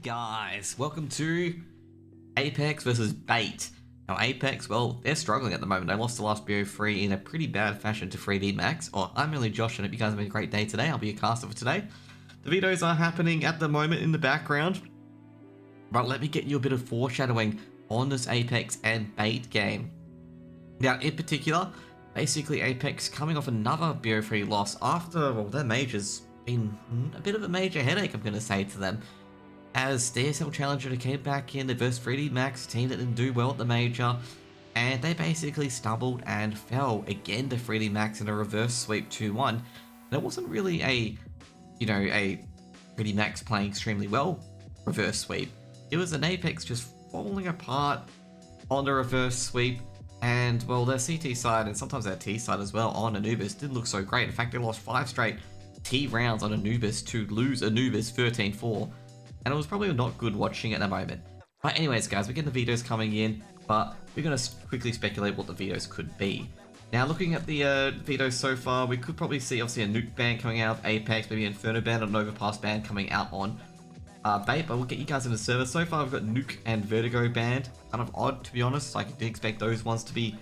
guys, welcome to Apeks versus Bait. Now Apeks, well, they're struggling at the moment. They lost the last BO3 in a pretty bad fashion to 3D Max. I'm only Josh, and I hope you guys have a great day today. I'll be your caster for today. The videos are happening at the moment in the background, but let me get you a bit of foreshadowing on this Apeks and Bait game. Now, in particular, basically Apeks coming off another BO3 loss after, well, their major's been a bit of a major headache, I'm going to say to them. As the ESL Challenger came back in, they versed 3D Max, team that didn't do well at the major, and they basically stumbled and fell again to 3D Max in a reverse sweep 2-1. And it wasn't really a 3D Max playing extremely well reverse sweep. It was an Apeks just falling apart on the reverse sweep, and well, their CT side and sometimes their T side as well on Anubis didn't look so great. In fact, they lost 5 straight T rounds on Anubis to lose Anubis 13-4. And it was probably not good watching at the moment. But anyways, guys, we're getting the videos coming in, but we're going to quickly speculate what the videos could be. Now, looking at the videos so far, we could probably see, obviously, a nuke ban coming out of Apeks, maybe an Inferno ban or an Overpass ban coming out on Bait, but we'll get you guys in the server. So far, we've got Nuke and Vertigo banned. Kind of odd, to be honest. Like, I didn't expect those ones to be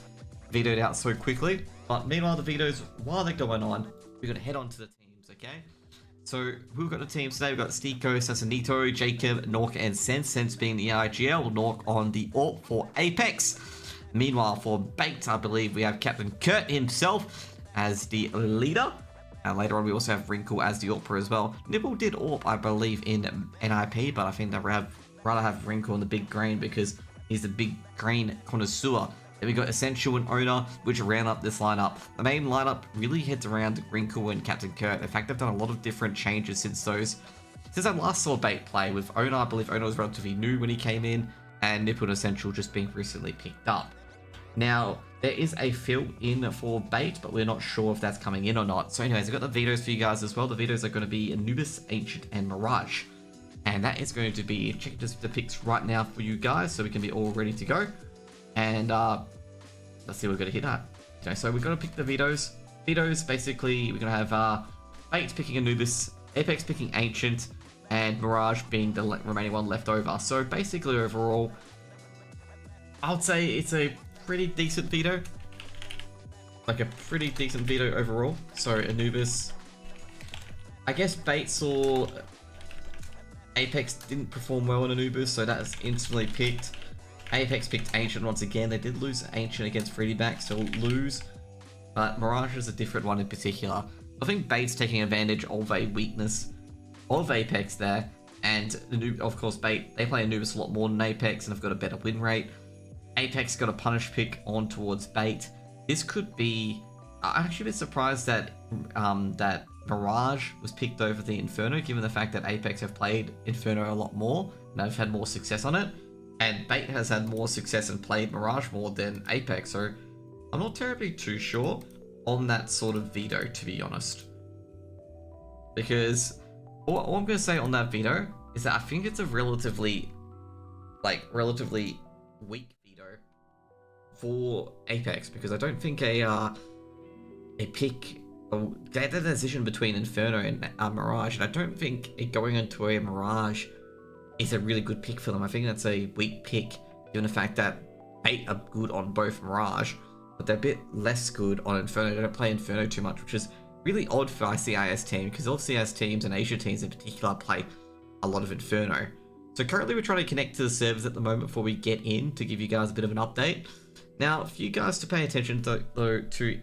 vetoed out so quickly. But meanwhile, the videos, while they're going on, we're going to head on to the teams, okay? So, we've got the teams today. We've got Stiko, Sassanito, Jacob, Nork, and Sense. Sense being the IGL, Nork on the AWP for Apeks. Meanwhile, for Bait, I believe we have Captain Kurt himself as the leader. And later on, we also have Wrinkle as the AWPer as well. Nibble did AWP, I believe, in NIP, but I think they'd rather have Wrinkle in the big green because he's the big green connoisseur. Then we got Essential and Owner, which ran up this lineup. The main lineup really heads around Wrinkle and Captain Kurt. In fact, they've done a lot of different changes since I last saw Bait play. With Owner, I believe Owner was relatively new when he came in, and Nipple and Essential just being recently picked up. Now, there is a fill in for Bait, but we're not sure if that's coming in or not. So anyways, I've got the videos for you guys as well. The videos are going to be Anubis, Ancient, and Mirage. And that is going to be, check just the picks right now for you guys so we can be all ready to go. And let's see what we're going to hit at. Okay, so we're going to pick the vetoes. Vetoes, basically, we're going to have Bait picking Anubis, Apeks picking Ancient, and Mirage being the remaining one left over. So basically, overall, I would say it's a pretty decent veto. Like a pretty decent veto overall. So Anubis, I guess Bait saw Apeks didn't perform well in Anubis, so that's instantly picked. Apeks picked Ancient once again. They did lose Ancient against 3D Max, so lose. But Mirage is a different one in particular. I think Bait's taking advantage of a weakness of Apeks there. And of course, Bait, they play Anubis a lot more than Apeks and have got a better win rate. Apeks got a punish pick on towards Bait. This could be... I'm actually a bit surprised that that Mirage was picked over the Inferno, given the fact that Apeks have played Inferno a lot more and have had more success on it. And Bait has had more success and played Mirage more than Apeks, so I'm not terribly too sure on that sort of veto, to be honest. Because all I'm going to say on that veto is that I think it's a relatively weak veto for Apeks, because I don't think that decision between Inferno and Mirage, and I don't think it going into a Mirage is a really good pick for them. I think that's a weak pick, given the fact that Bait are good on both Mirage, but they're a bit less good on Inferno. They don't play Inferno too much, which is really odd for ICIS team, because all CIS teams and Asia teams in particular play a lot of Inferno. So currently we're trying to connect to the servers at the moment before we get in to give you guys a bit of an update. Now, for you guys to pay attention to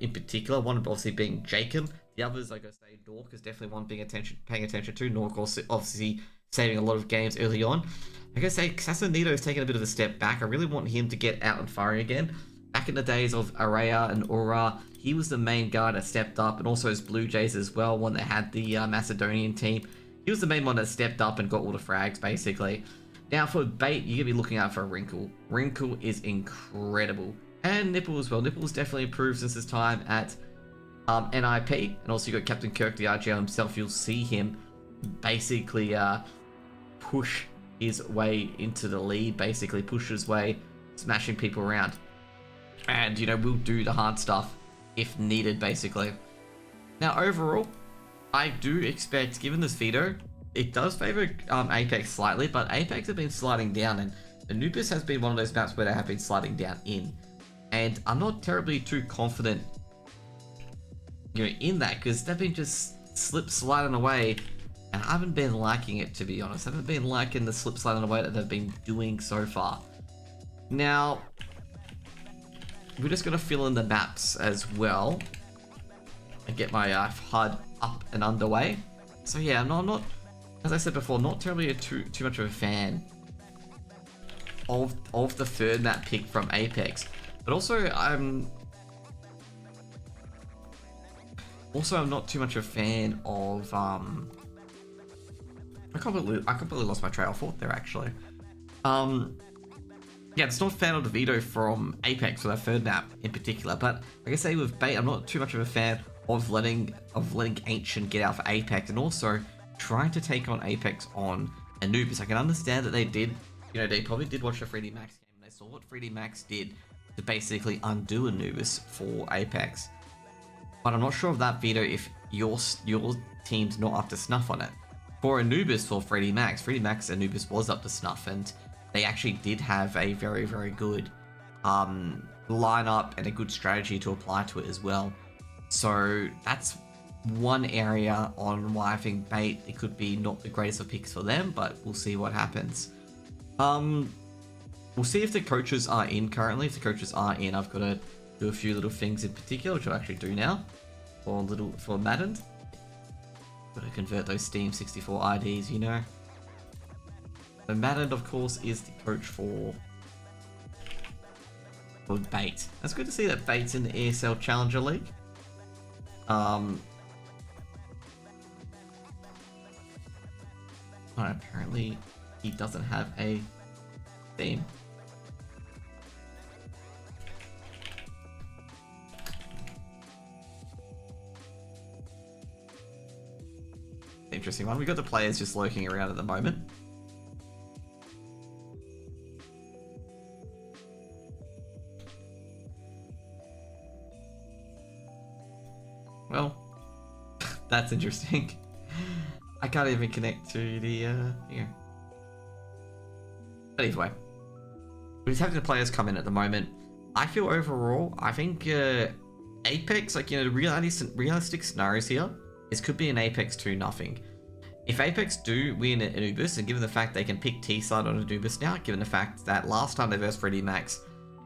in particular, one obviously being Jacob, the others, like I say, Nork is definitely one paying attention to. Nork also obviously saving a lot of games early on. Like I say, Sassanito is taking a bit of a step back. I really want him to get out and firing again. Back in the days of Araya and Aura, he was the main guy that stepped up, and also his Blue Jays as well, when they had the Macedonian team. He was the main one that stepped up and got all the frags, basically. Now, for Bait, you're going to be looking out for Wrinkle. Wrinkle is incredible. And Nipple as well. Nipple's definitely improved since his time at NIP. And also you got Captain Kirk, the RGL himself. You'll see him basically push his way into the lead, basically push his way, smashing people around. And, we'll do the hard stuff if needed, basically. Now, overall, I do expect, given this veto, it does favor Apeks slightly, but Apeks have been sliding down, and Anubis has been one of those maps where they have been sliding down in. And I'm not terribly too confident, in that, because they've been just sliding away, and I haven't been liking it, to be honest. I haven't been liking the sliding away that they've been doing so far. Now, we're just going to fill in the maps as well and get my HUD up and underway. So yeah, I'm not, as I said before, not terribly too much of a fan of the third map pick from Apeks, but also I'm not too much of a fan of I completely lost my trail of thought there, actually. Yeah, it's not a fan of the veto from Apeks for that third map in particular, but like I say with Bait, I'm not too much of a fan of letting Ancient get out for Apeks, and also trying to take on Apeks on Anubis. I can understand that they did, they probably did watch the 3D Max game and they saw what 3D Max did to basically undo Anubis for Apeks. But I'm not sure of that veto if your team's not up to snuff on it. For Anubis, for 3D Max Anubis was up to snuff, and they actually did have a very, very good lineup and a good strategy to apply to it as well. So that's one area on why I think Bait, it could be not the greatest of picks for them, but we'll see what happens. We'll see if the coaches are in currently. If the coaches are in, I've got to do a few little things in particular, which I'll actually do now for Madden. Got to convert those Steam 64 IDs, So Madden, of course, is the coach for Bait. That's good to see that Bait's in the ESL Challenger League. Apparently he doesn't have a theme. Interesting one. We got the players just lurking around at the moment. Well, that's interesting. I can't even connect to the, here. But either way, we're just having the players come in at the moment. I feel overall, I think Apeks, the realistic scenarios here, this could be an Apeks 2-0. If Apeks do win at Anubis, and given the fact they can pick T-side on Anubis now, given the fact that last time they versed 3D Max,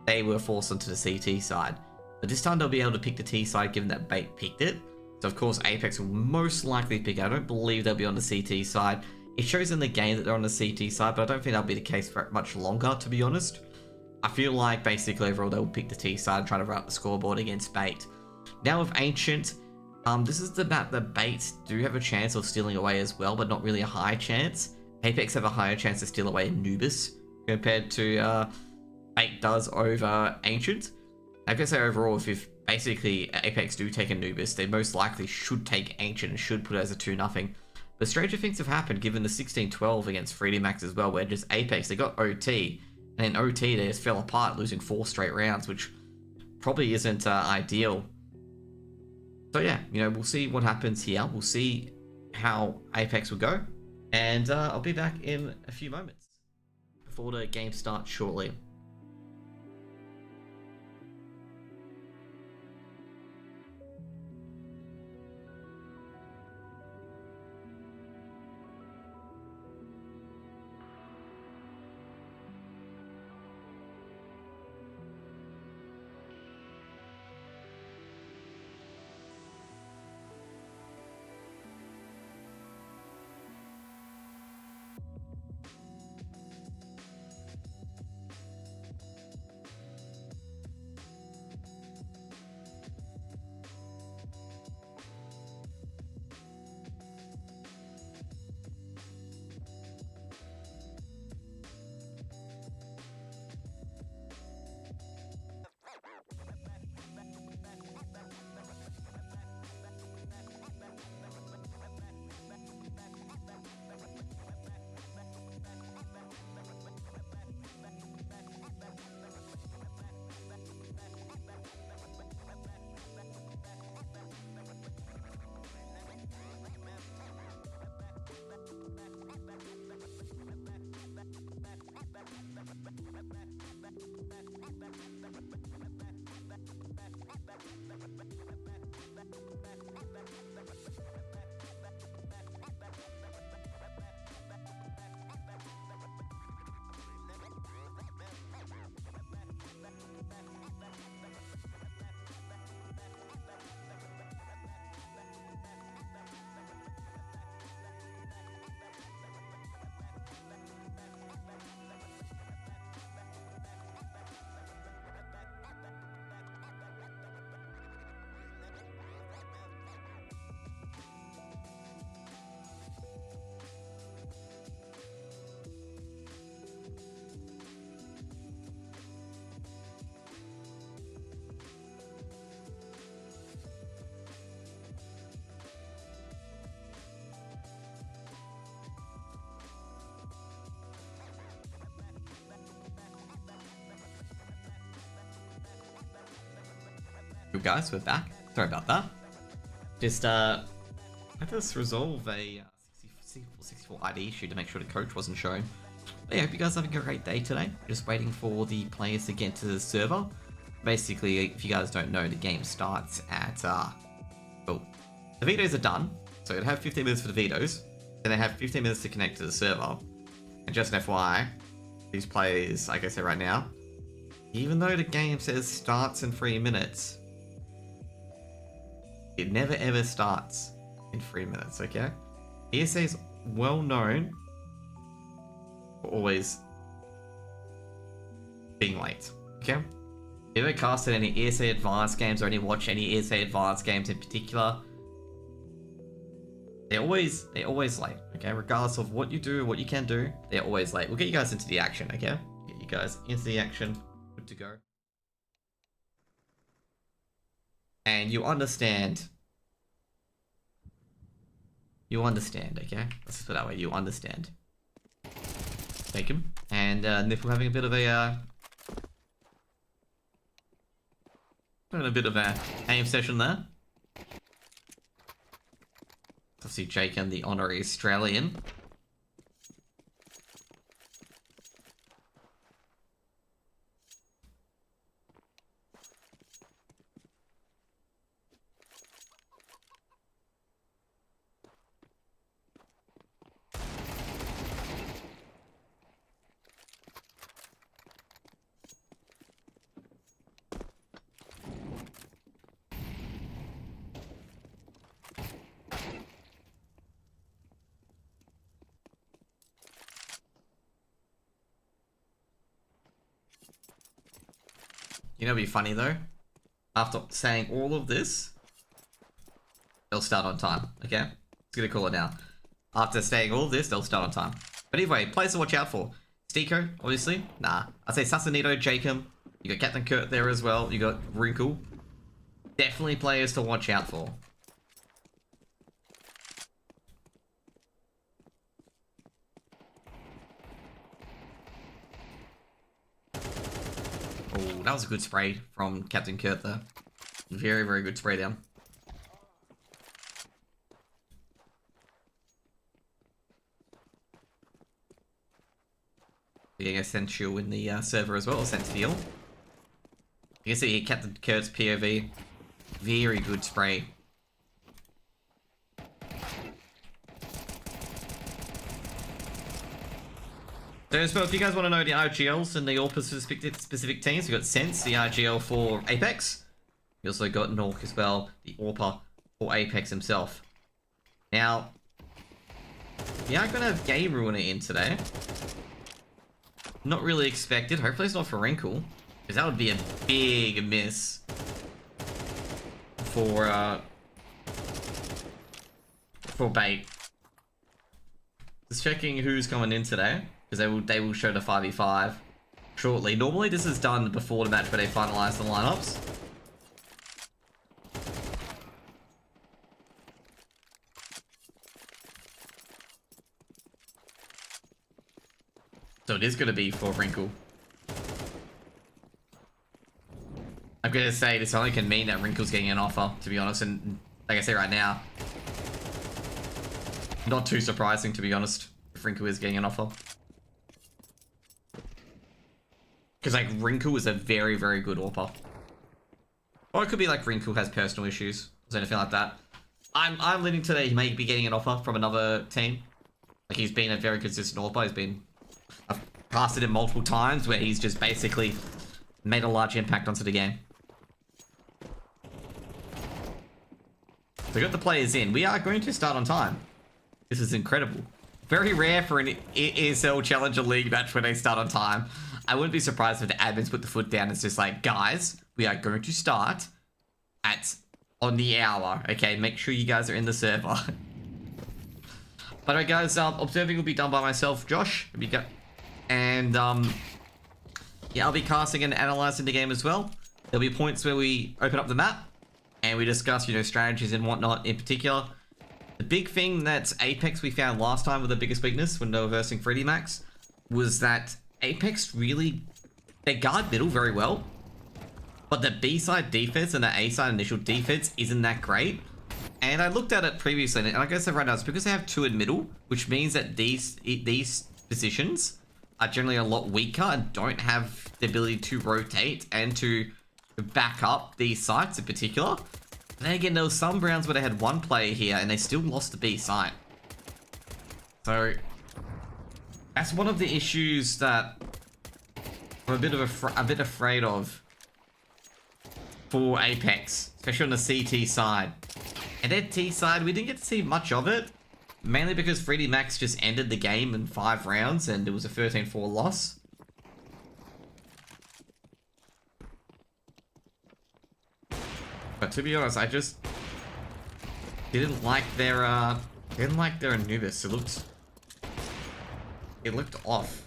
they were forced onto the CT side. But this time they'll be able to pick the T side, given that Bait picked it. So of course Apeks will most likely pick it. I don't believe they'll be on the CT side. It shows in the game that they're on the CT side, but I don't think that'll be the case for much longer, to be honest. I feel like basically overall they'll pick the T side and try to run up the scoreboard against Bait. Now with Ancient, this is the map that Bait do have a chance of stealing away as well, but not really a high chance. Apeks have a higher chance to steal away Anubis compared to Bait does over Ancient. I guess overall, if basically Apeks do take Anubis, they most likely should take Ancient and should put it as a 2-0. But stranger things have happened given the 16-12 against 3D Max as well, where just Apeks, they got OT, and in OT they just fell apart, losing 4 straight rounds, which probably isn't ideal. So yeah, we'll see what happens here. We'll see how Apeks will go, and I'll be back in a few moments before the game starts shortly. good, guys? We're back. Sorry about that. Just, let us resolve a 64 ID issue to make sure the coach wasn't showing. But yeah, hope you guys are having a great day today. Just waiting for the players to get to the server. Basically, if you guys don't know, the game starts at, well, the vetoes are done. So it'll have 15 minutes for the vetoes. Then they have 15 minutes to connect to the server. And just an FYI, these players, like I said right now, even though the game says starts in 3 minutes, it never ever starts in 3 minutes, okay? ESA is well known for always being late, okay? If you ever casted any ESA Advanced games or watch any ESA Advanced games in particular, they're always late, okay? Regardless of what you do, what you can do, they're always late. We'll get you guys into the action, okay? Get you guys into the action. Good to go. And you understand. You understand, okay? Let's just put it that way. You understand. Take him. And Nipple having a bit of a aim session there. Obviously, Jake and the honorary Australian. You know, it'd be funny though. After saying all of this, they'll start on time. Okay, it's gonna call it now. After saying all of this, they'll start on time. But anyway, players to watch out for: Stico, obviously. Nah, I'd say Sassanito, Jacob. You got Captain Kurt there as well. You got Wrinkle. Definitely players to watch out for. Oh, that was a good spray from Captain Kurt there. Very, very good spray down. Getting Essential in the server as well, Essential. You can see here Captain Kurt's POV. Very good spray. So as well, if you guys want to know the RGLs and the all specific teams, we've got Sense, the RGL for Apeks. We also got Nork as well, the AWPer for Apeks himself. Now, we are going to have Gay Ruiner in today. Not really expected. Hopefully it's not for Wrinkle, because that would be a big miss for Bait. Just checking who's coming in today, because they will show the 5v5 shortly. Normally this is done before the match where they finalize the lineups. So it is going to be for Wrinkle. I'm going to say this only can mean that Wrinkle's getting an offer, to be honest. And like I say right now, not too surprising, to be honest, if Wrinkle is getting an offer. Because like Wrinkle is a very, very good AWPer. Or it could be like Wrinkle has personal issues or anything like that. I'm leaning today he may be getting an offer from another team. Like he's been a very consistent AWPer. I've casted him multiple times where he's just basically made a large impact onto the game. So we got the players in. We are going to start on time. This is incredible. Very rare for an ESL Challenger League match when they start on time. I wouldn't be surprised if the admins put the foot down. It's just like, guys, we are going to start on the hour. Okay, make sure you guys are in the server. But alright, guys, observing will be done by myself, Josh. And yeah, I'll be casting and analyzing the game as well. There'll be points where we open up the map and we discuss, you know, strategies and whatnot in particular. The big thing that Apeks we found last time with the biggest weakness when they were versing 3D Max was that Apeks really, they guard middle very well, but the B side defense and the A side initial defense isn't that great. And I looked at it previously, and like I said right now, it's because they have two in middle, which means that these positions are generally a lot weaker and don't have the ability to rotate and to back up these sites in particular. But then again, there was some rounds where they had one player here and they still lost the B site. So that's one of the issues that I'm a bit afraid of for Apeks, especially on the CT side. And their T side, we didn't get to see much of it, mainly because 3D Max just ended the game in 5 rounds and it was a 13-4 loss. But to be honest, I just didn't like their Anubis. It looked off.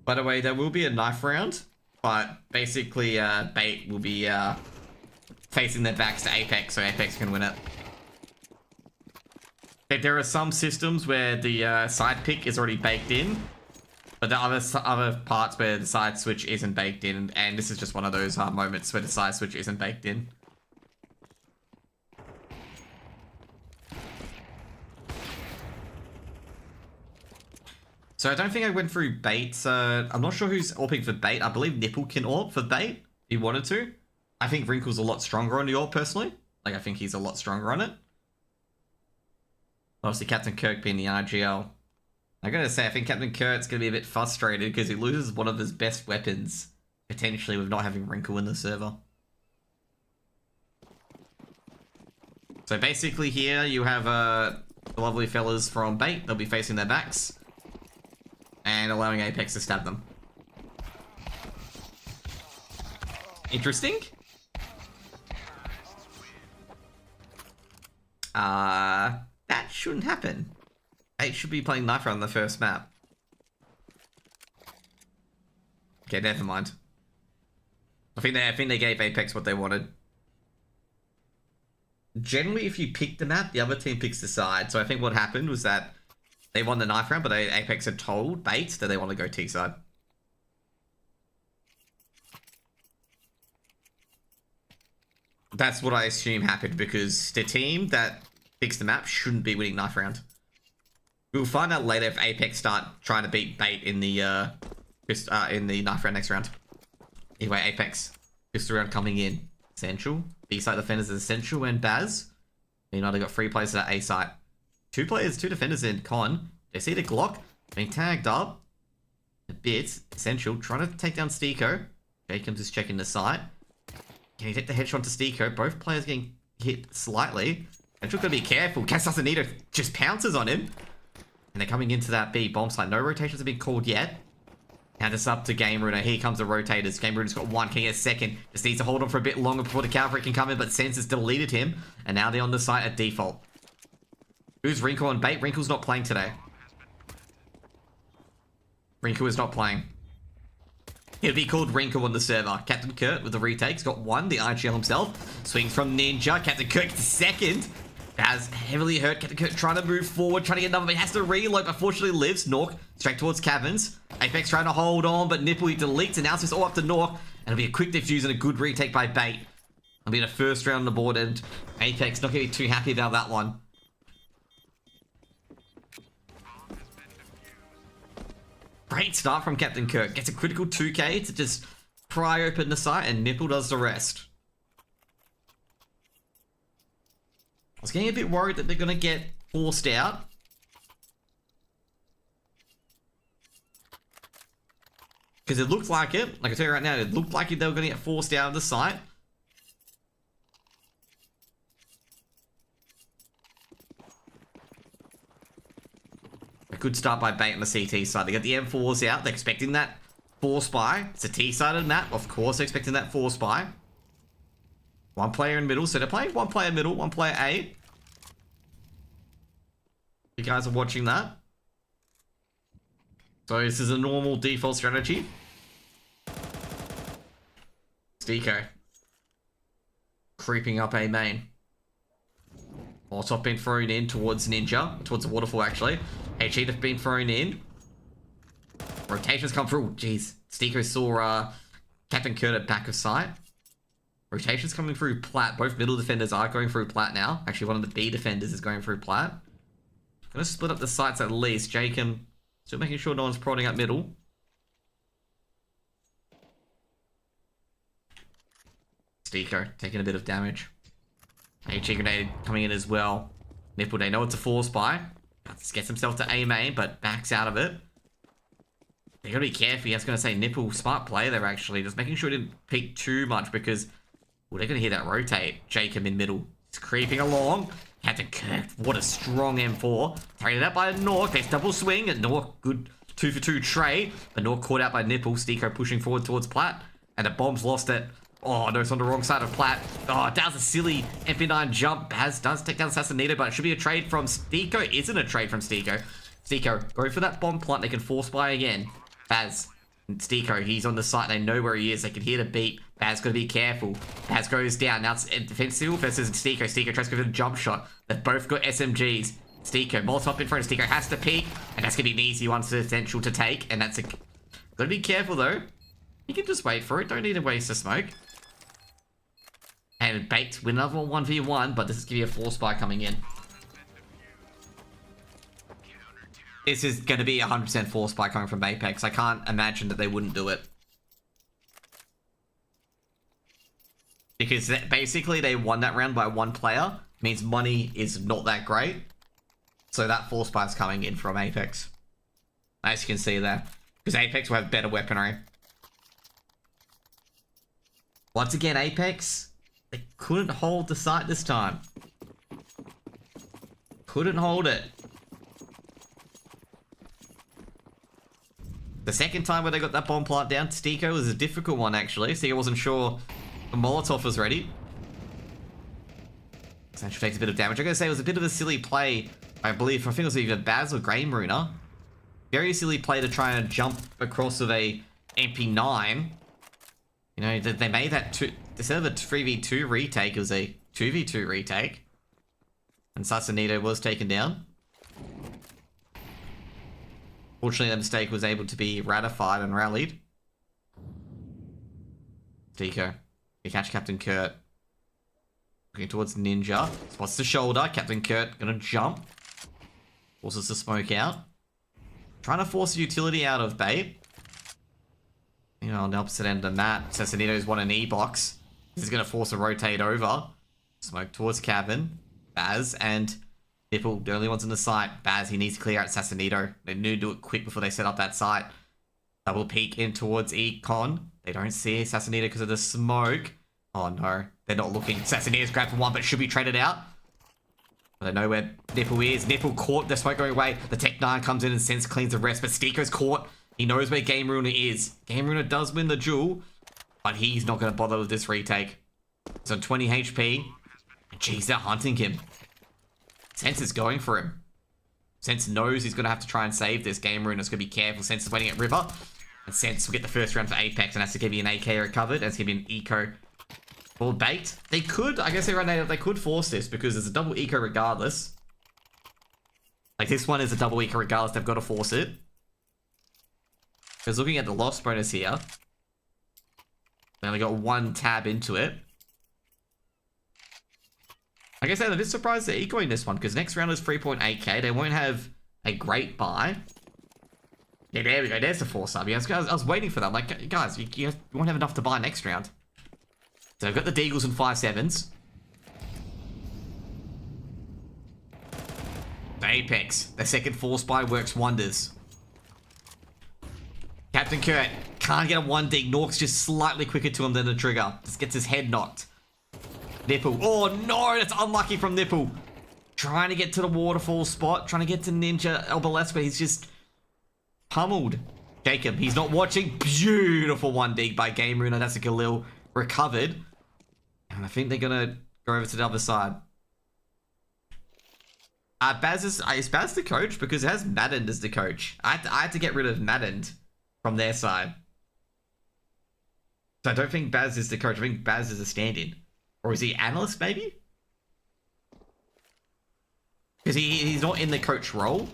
By the way, there will be a knife round, but basically Bait will be facing their backs to Apeks, so Apeks can win it. There are some systems where the side pick is already baked in, but there are other parts where the side switch isn't baked in, and this is just one of those moments where the side switch isn't baked in. So I don't think I went through Bait. I'm not sure who's AWPing for Bait. I believe Nipple can AWP for Bait if he wanted to. I think Wrinkle's a lot stronger on the AWP personally. Like, I think he's a lot stronger on it. Obviously, Captain Kirk being the RGL. I gotta say, I think Captain Kirk's gonna be a bit frustrated because he loses one of his best weapons, potentially, with not having Wrinkle in the server. So basically here, you have the lovely fellas from Bait. They'll be facing their backs and allowing Apeks to stab them. Interesting. That shouldn't happen. It should be playing knife round on the first map. Okay, never mind. I think they gave Apeks what they wanted. Generally, if you pick the map, the other team picks the side. So I think what happened was that they won the knife round, but Apeks had told Bait that they want to go T side. That's what I assume happened, because the team that picks the map shouldn't be winning knife round. We'll find out later if Apeks start trying to beat Bait in the knife round next round. Anyway, Apeks, pistol round coming in. Essential. B side defenders is essential, and Baz. They got 3 players at A site. 2 players, 2 defenders in Con. They see the Glock being tagged up a bit. Essential trying to take down Steeko. Jacobs is checking the site. Can he take the headshot to Steeko? Both players getting hit slightly. Essential gotta be careful. Cass doesn't need to just pounces on him. And they're coming into that B bomb site. No rotations have been called yet. Now it's up to Game Ruiner. Here comes the rotators. Game Ruiner's got 1. Can he get a second? Just needs to hold on for a bit longer before the cavalry can come in, but Sense has deleted him. And now they're on the site at default. Who's Wrinkle and Bait? Wrinkle's not playing today. Wrinkle is not playing. He'll be called Wrinkle on the server. Captain Kurt with the retakes. Got 1. The IGL himself. Swings from Ninja. Captain Kurt gets a 2nd. Baz heavily hurt. Captain Kurt trying to move forward. Trying to get another, but he has to reload. Unfortunately lives. Nork straight towards Caverns. Apeks trying to hold on, but Nipple he deletes. And now it's just all up to Nork. And it'll be a quick defuse and a good retake by Bait. It'll be the first round on the board, and Apeks not going to be too happy about that one. Great start from Captain Kirk. Gets a critical 2k to just pry open the site, and Nipple does the rest. I was getting a bit worried that they're going to get forced out. Because it looked like it. Like I tell you right now, it looked like they were going to get forced out of the site. A good start by Bait on the CT side. They got the M4s out. They're expecting that 4 spy. It's a T-sided map. Of course, they're expecting that 4 spy. 1 player in middle. So they're playing 1 player middle, 1 player A. You guys are watching that. So this is a normal default strategy. Steeko creeping up A main. Molotov been thrown in towards Ninja, towards the waterfall actually. HE have been thrown in. Rotations come through. Jeez, Stiko saw Captain Kurt at back of sight. Rotations coming through plat. Both middle defenders are going through plat now. Actually, one of the B defenders is going through plat. Gonna split up the sights at least. Jacob still making sure no one's prodding up middle. Stiko taking a bit of damage. HE grenade coming in as well. Nipple, they know it's a force buy. Gets himself to A main, but backs out of it. They gotta be careful. I was gonna say Nipple, smart play there actually. Just making sure he didn't peek too much because they're gonna hear that rotate. Jacob in middle. He's creeping along. Captain Kirk, what a strong M4. Traded out by Nork. There's double swing. And Nork, good 2 for 2 trade. But Nork caught out by Nipple. Stiko pushing forward towards Plat. And the bomb's lost it. Oh, no, it's on the wrong side of Plat. Oh, that was a silly MP9 jump. Baz does take down Assassinito, but it should be a trade from Stiko. Isn't a trade from Stiko. Stiko, go for that bomb plant. They can force buy again. Baz and Stiko, he's on the site. They know where he is. They can hear the beat. Baz got to be careful. Baz goes down. Now it's defensive versus Stiko. Stiko tries to go for the jump shot. They've both got SMGs. Stiko, Molotov in front of Stiko, has to peek. And that's going to be an easy one, so essential to take. And that's a... Got to be careful, though. You can just wait for it. Don't need to waste the smoke. And Baked win another 1v1, but this is going to be a force buy coming in. This is going to be 100% force buy coming from Apeks. I can't imagine that they wouldn't do it. Because basically they won that round by 1 player. Means money is not that great. So that force buy is coming in from Apeks. As you can see there. Because Apeks will have better weaponry. Once again, Apeks, they couldn't hold the site this time. Couldn't hold it. The second time where they got that bomb plant down, Stiko was a difficult one actually. Stiko wasn't sure the Molotov was ready. Essentially takes a bit of damage. I'm going to say it was a bit of a silly play, I believe. I think it was either Baz or Game Runer. Very silly play to try and jump across with a MP9. You know, they made that instead of a 3v2 retake, it was a 2v2 retake. And Sassanito was taken down. Fortunately, that mistake was able to be ratified and rallied. Stiko, you catch Captain Kurt. Looking towards Ninja. Spots the shoulder. Captain Kurt gonna jump. Forces the smoke out. Trying to force a utility out of Babe. You know, on the opposite end of that, Sassanito's won an E-box. This is gonna force a rotate over. Smoke towards cabin. Baz and Nipple, the only ones in the site. Baz, he needs to clear out Sassanito. They need to do it quick before they set up that site. Double peek in towards Econ. They don't see Sassanito because of the smoke. Oh no, they're not looking. Sassanito's grabbed for one, but should be traded out. They know where Nipple is. Nipple caught the smoke going away. The Tech 9 comes in and sense cleans the rest, but Stiko's caught. He knows where Game Ruiner is. Game Ruiner does win the duel, but he's not going to bother with this retake. It's on 20 HP. And jeez, they're hunting him. Sense is going for him. Sense knows he's going to have to try and save this. Game Ruiner's going to be careful. Sense is waiting at River. And Sense will get the first round for Apeks, and that's going to be an AK recovered. That's going to be an eco for Bait. They could, I guess they could force this because there's a double eco regardless. Like this one is a double eco regardless. They've got to force it. Because looking at the loss bonus here, they only got 1 tab into it. Like I said, I'm a bit surprised they're ecoing this one because next round is 3.8k. They won't have a great buy. Yeah, there we go. There's the 4-sub. Yeah, I was waiting for that. Like, guys, you won't have enough to buy next round. So I've got the Deagles and 5.7s. The Apeks. The second force buy works wonders. Captain Kurt can't get a 1 dig. Nork's just slightly quicker to him than the trigger. Just gets his head knocked. Nipple. Oh no, that's unlucky from Nipple. Trying to get to the waterfall spot. Trying to get to Ninja Elbalesque, but he's just pummeled. Jacob, he's not watching. Beautiful 1 dig by Game Ruiner. That's a Galil recovered. And I think they're going to go over to the other side. Is Baz the coach? Because it has Maddened as the coach. I had to get rid of Maddened from their side. So I don't think Baz is the coach. I think Baz is a stand-in. Or is he analyst, maybe? Because he's not in the coach role.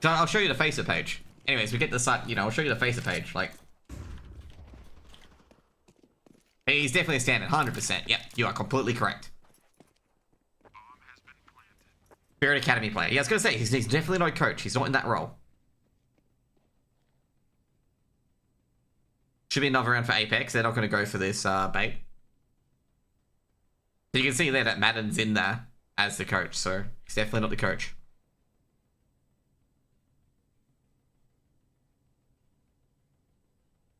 So I'll show you the FACEIT page. Anyways, we get the site, you know, I'll show you the FACEIT page. Like, he's definitely a standard, 100%. Yep, you are completely correct. Spirit Academy player. Yeah, I was going to say, he's definitely not a coach. He's not in that role. Should be another round for Apeks. They're not going to go for this bait. So you can see there that Madden's in there as the coach, so he's definitely not the coach.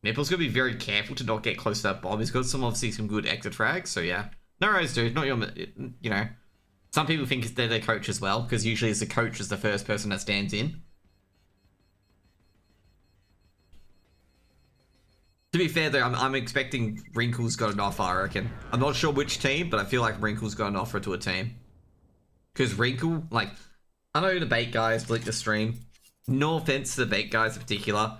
Nipple's going to be very careful to not get close to that bomb. He's got obviously some good exit frags, so yeah. No worries, dude. Not your, you know. Some people think they're the coach as well, because usually it's the coach is the first person that stands in. To be fair though, I'm expecting Wrinkle's got an offer, I reckon. I'm not sure which team, but I feel like Wrinkle's got an offer to a team. Because Wrinkle, like, I know the bait guys like the stream. No offense to the bait guys in particular.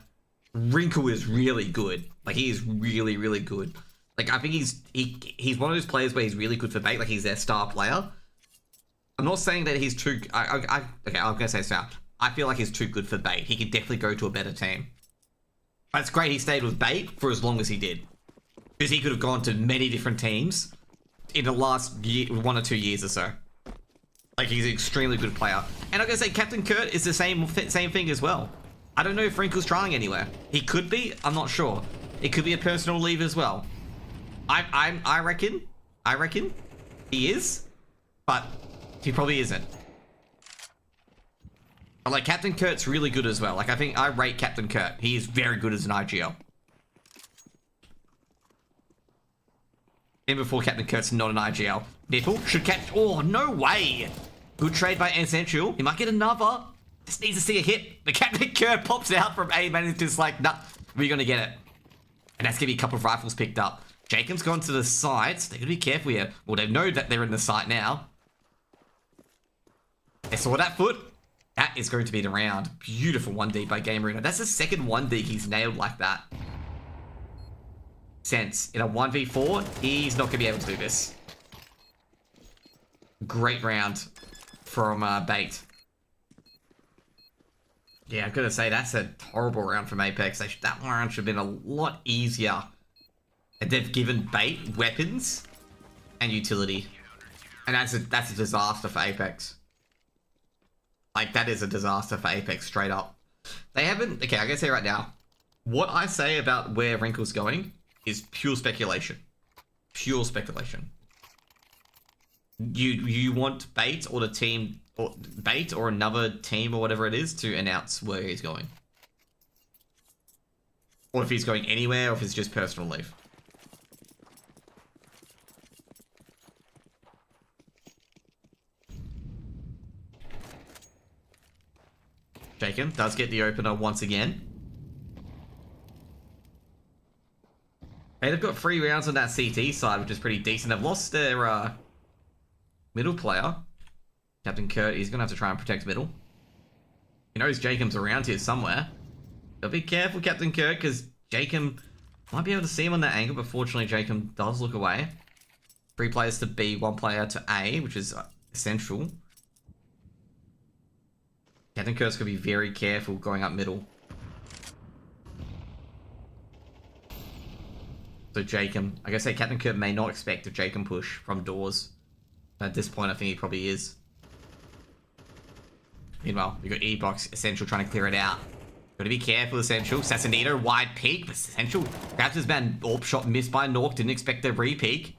Wrinkle is really good. Like, he is really, really good. Like, I think he's one of those players where he's really good for bait. Like, he's their star player. I'm not saying that he's too... okay, I'm going to say so. I feel like he's too good for bait. He could definitely go to a better team. But it's great he stayed with bait for as long as he did. Because he could have gone to many different teams in the last year, 1 or 2 years or so. Like, he's an extremely good player. And I'm going to say Captain Kurt is the same thing as well. I don't know if Wrinkle's trying anywhere. He could be. I'm not sure. It could be a personal leave as well. I reckon he is. But he probably isn't. But like, Captain Kurt's really good as well. Like, I rate Captain Kurt. He is very good as an IGL. Even before Captain Kurt's not an IGL. Nipple should catch... Oh, no way! Good trade by Essential. He might get another. Just needs to see a hit. The Captain Kurt pops out from A, man. He's just like, nah, we're going to get it. And that's going to be a couple of rifles picked up. Jacob's gone to the site. They're going to be careful here. Well, they know that they're in the site now. They saw that foot. That is going to be the round. Beautiful 1D by Game Arena. That's the second 1D he's nailed like that. Sense. In a 1v4, he's not going to be able to do this. Great round from Bait. Yeah, I've got to say, that's a horrible round from Apeks. That round should have been a lot easier. And they've given Bait weapons and utility. And that's a disaster for Apeks. Like, that is a disaster for Apeks, straight up. They haven't... Okay, I gotta say right now, what I say about where Wrinkle's going is pure speculation. Pure speculation. You want Bait or the team... or Bait or another team or whatever it is to announce where he's going. Or if he's going anywhere, or if it's just personal leave. Jacob does get the opener once again. Hey, they've got 3 rounds on that CT side, which is pretty decent. They've lost their middle player. Captain Kurt, he's going to have to try and protect middle. He knows Jacob's around here somewhere. But be careful, Captain Kurt, because Jacob might be able to see him on that angle, but fortunately Jacob does look away. 3 players to B, 1 player to A, which is essential. Captain Kurt's going to be very careful going up middle. So Jacob, I gotta say Captain Kurt may not expect a Jacob push from doors. At this point, I think he probably is. Meanwhile, we've got E-Box, Essential trying to clear it out. Gotta be careful, Essential. Sassanito, wide peek, but Essential grabs his man. AWP shot missed by Nork, didn't expect a re-peek.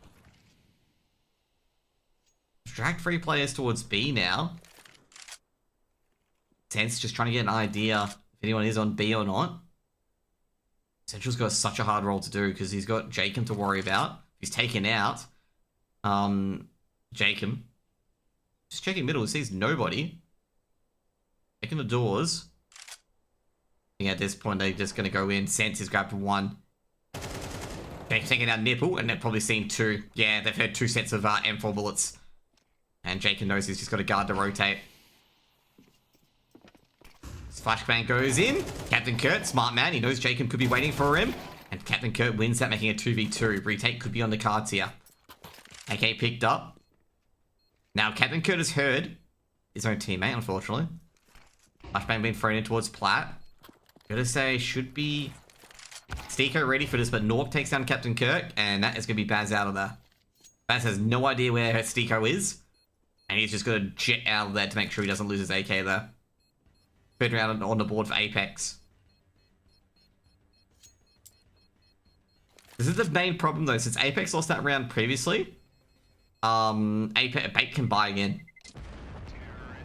Dragged 3 players towards B now. Sense just trying to get an idea if anyone is on B or not. Essential's got such a hard role to do because he's got Jacob to worry about. He's taken out Jacob. Just checking middle, he sees nobody. Checking the doors. I think at this point they're just going to go in. Sense has grabbed 1. They've taken out Nipple and they've probably seen 2. Yeah, they've had 2 sets of M4 bullets. And Jacob knows he's just got a guard to rotate. Flashbang goes in. Captain Kurt, smart man. He knows Jacob could be waiting for him. And Captain Kurt wins that, making a 2v2. Retake could be on the cards here. AK picked up. Now, Captain Kurt has heard his own teammate, unfortunately. Flashbang being thrown in towards Platt. Gotta say, should be Stiko ready for this, but Nork takes down Captain Kirk, and that is going to be Baz out of there. Baz has no idea where Stiko is, and he's just going to jet out of there to make sure he doesn't lose his AK there. Third round on the board for Apeks. This is the main problem, though, since Apeks lost that round previously. Bait can buy again.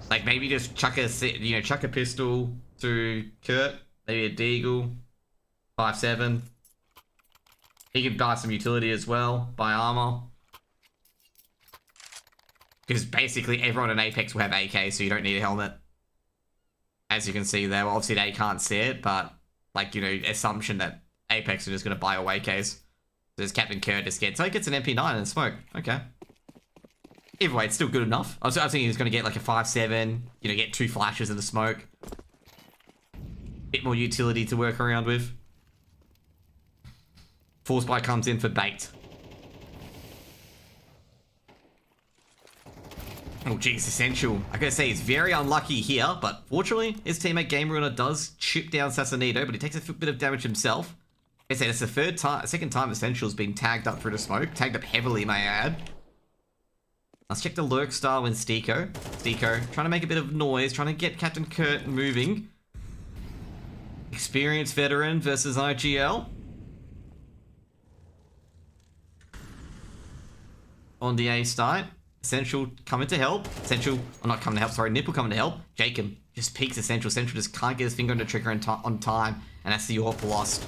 Like, maybe just chuck a pistol to Kurt, maybe a deagle, 5.7. He could buy some utility as well, buy armor. Because basically everyone in Apeks will have AK, so you don't need a helmet. As you can see there, well, obviously they can't see it, but, like, you know, assumption that Apeks are just going to buy away AKs. There's Captain Kurt just gets, so he gets an MP9 and smoke. Okay. Either way, it's still good enough. I was thinking he was going to get like a 5.7, you know, get 2 flashes in the smoke. Bit more utility to work around with. Force Buy comes in for bait. Oh, geez, Essential. I gotta say, he's very unlucky here, but fortunately, his teammate Game Ruiner does chip down Sassanito, but he takes a bit of damage himself. I say it's the second time Essential's been tagged up through the smoke. Tagged up heavily, may I add. Let's check the lurk style with Stiko. Stiko trying to make a bit of noise, trying to get Captain Kurt moving. Experienced veteran versus IGL. On the A side. Essential coming to help. Essential, I'm not coming to help, sorry. Nipple coming to help. Jacob just peeks Essential. Essential just can't get his finger on the trigger on time. And that's the AWP lost.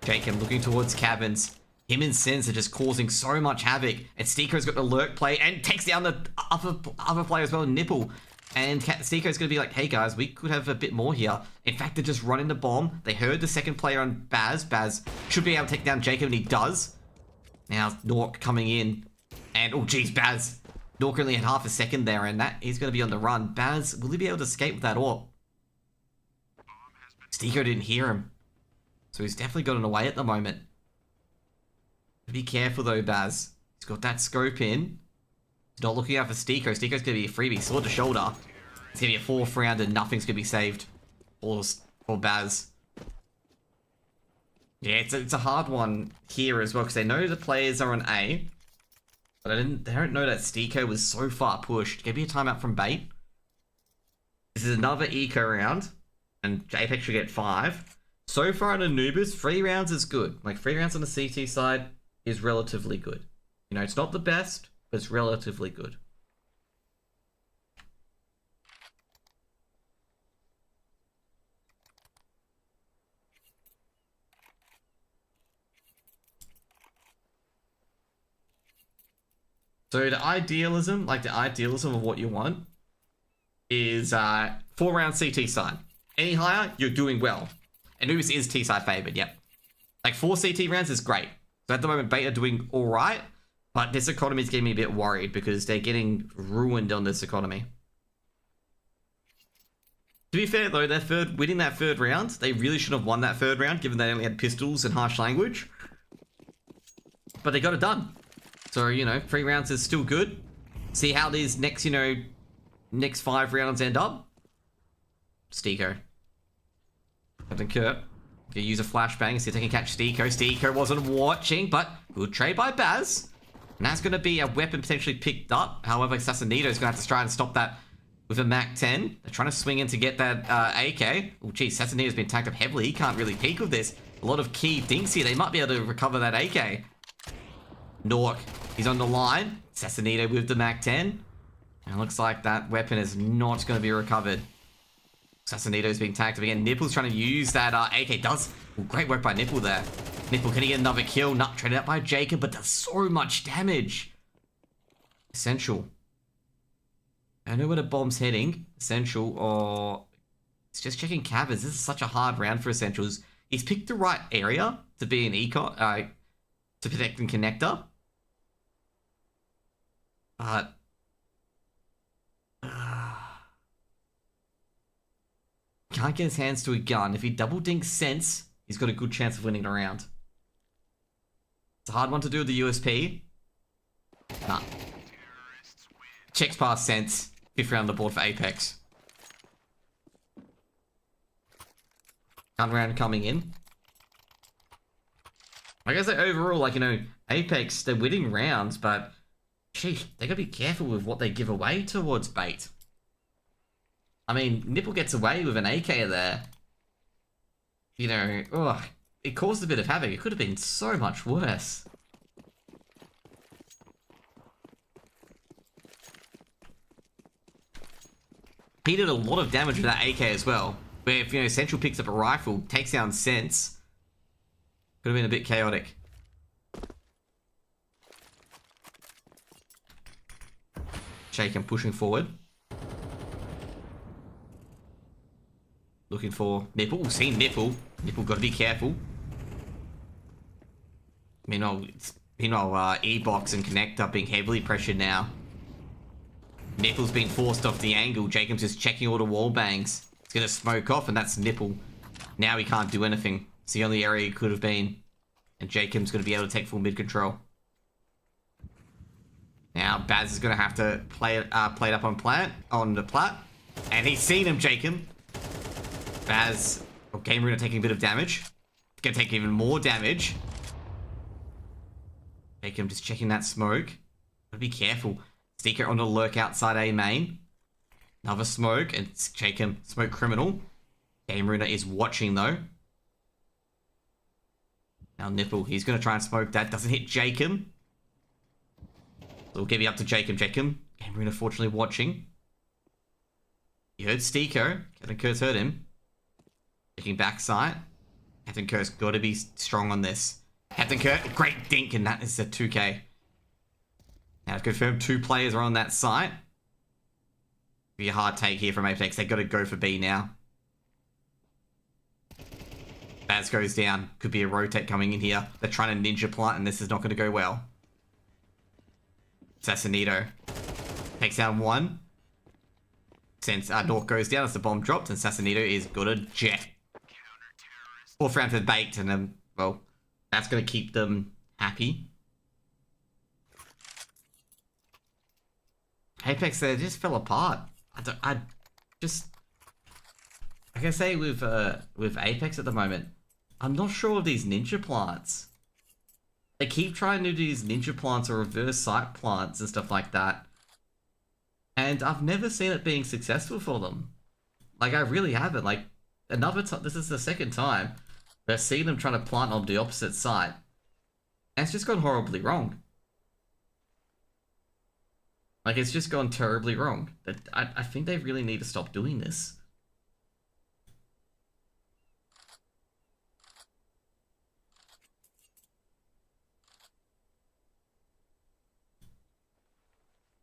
Jacob looking towards cabins. Him and Sens are just causing so much havoc. And Stiko's got the lurk play and takes down the other player as well, Nipple. And Stiko's going to be like, hey guys, we could have a bit more here. In fact, they're just running the bomb. They heard the second player on Baz. Baz should be able to take down Jacob, and he does. Now, Nork coming in. And, oh geez, Baz. Nork only had half a second there, and that he's going to be on the run. Baz, will he be able to escape with that AWP? Stiko didn't hear him. So he's definitely gotten away at the moment. Be careful though, Baz. He's got that scope in. He's not looking out for Stiko. Stiko's going to be a freebie. Sword to shoulder. It's going to be a 4th round and nothing's going to be saved. For Baz. Yeah, it's a hard one here as well, because they know the players are on A. But they don't know that Stiko was so far pushed. Give me a timeout from bait. This is another eco round. And Apeks should get 5. So far in Anubis, 3 rounds is good. Like 3 rounds on the CT side is relatively good. You know, it's not the best, but it's relatively good. So the idealism of what you want is 4 round CT side. Any higher, you're doing well. Anubis is T side favored, yep. Like 4 CT rounds is great. So at the moment, Bait are doing alright, but this economy is getting me a bit worried because they're getting ruined on this economy. To be fair though, winning that 3rd round, they really should have won that 3rd round given they only had pistols and harsh language. But they got it done. So, you know, 3 rounds is still good. See how these next 5 rounds end up. Stiko. Captain Kurt. Gonna use a flashbang, see if they can catch Stiko. Stiko wasn't watching, but good trade by Baz. And that's gonna be a weapon potentially picked up. However, Sassanito's gonna have to try and stop that with a Mac 10. They're trying to swing in to get that AK. Oh, geez, Sassanito's been tagged up heavily. He can't really peek with this. A lot of key things here. They might be able to recover that AK. Nork, he's on the line. Sassanito with the Mac 10. And it looks like that weapon is not going to be recovered. Sassanito's being tagged up again. Nipple's trying to use that AK. Does. Ooh, great work by Nipple there. Nipple, can he get another kill? Not traded out by Jacob, but does so much damage. Essential. I don't know where the bomb's heading. Essential, or... It's just checking cabins. This is such a hard round for Essentials. He's picked the right area to be an econ, to protect and connector. But... can't get his hands to a gun. If he double dinks Sense, he's got a good chance of winning the round. It's a hard one to do with the USP. Nah. Checks past Sense. 5th round on the board for Apeks. Gun round coming in. I guess overall, like, you know, Apeks, they're winning rounds, but gee, they gotta be careful with what they give away towards bait. I mean, Nipple gets away with an AK there. You know, ugh, it caused a bit of havoc. It could have been so much worse. He did a lot of damage with that AK as well. Where if, you know, Central picks up a rifle, takes down Sense, could have been a bit chaotic. Shaken pushing forward. Looking for Nipple. Seen Nipple. Nipple got to be careful. Meanwhile, E-Box and Connector being heavily pressured now. Nipple's been forced off the angle. Jacobs is checking all the wall bangs. It's going to smoke off, and that's Nipple. Now he can't do anything. It's the only area he could have been. And Jacob's going to be able to take full mid control. Now Baz is going to have to play it up on the plat. And he's seen him, Jacob. Baz, Game Ruiner taking a bit of damage. Going to take even more damage. Jacob just checking that smoke. Gotta be careful. Steaker on the lurk outside A main. Another smoke, and Jacob, smoke criminal. Game Ruiner is watching though. Now Nipple, he's going to try and smoke that. Doesn't hit Jacob. So we'll give you up to Jacob. Game Ruiner fortunately watching. You heard Steeko. Captain Kurt's heard him. Checking backside. Captain Kurt's got to be strong on this. Captain Kurt, great dink, and that is a 2k. Now to confirm 2 players are on that site. Be a hard take here from Apeks. They got to go for B now. Baz goes down. Could be a rotate coming in here. They're trying to ninja plant, and this is not going to go well. Assassinito takes down 1. Since Dork goes down as the bomb dropped, and Assassinito is good at jet. 4th round for baked, and well, that's going to keep them happy. Apeks, they just fell apart. I can say with Apeks at the moment, I'm not sure of these ninja plants. They keep trying to do these ninja plants or reverse sight plants and stuff like that. And I've never seen it being successful for them. Like, I really haven't. Like, another time, this is the 2nd time I've seen them trying to plant on the opposite side. And it's just gone horribly wrong. Like, it's just gone terribly wrong. I think they really need to stop doing this.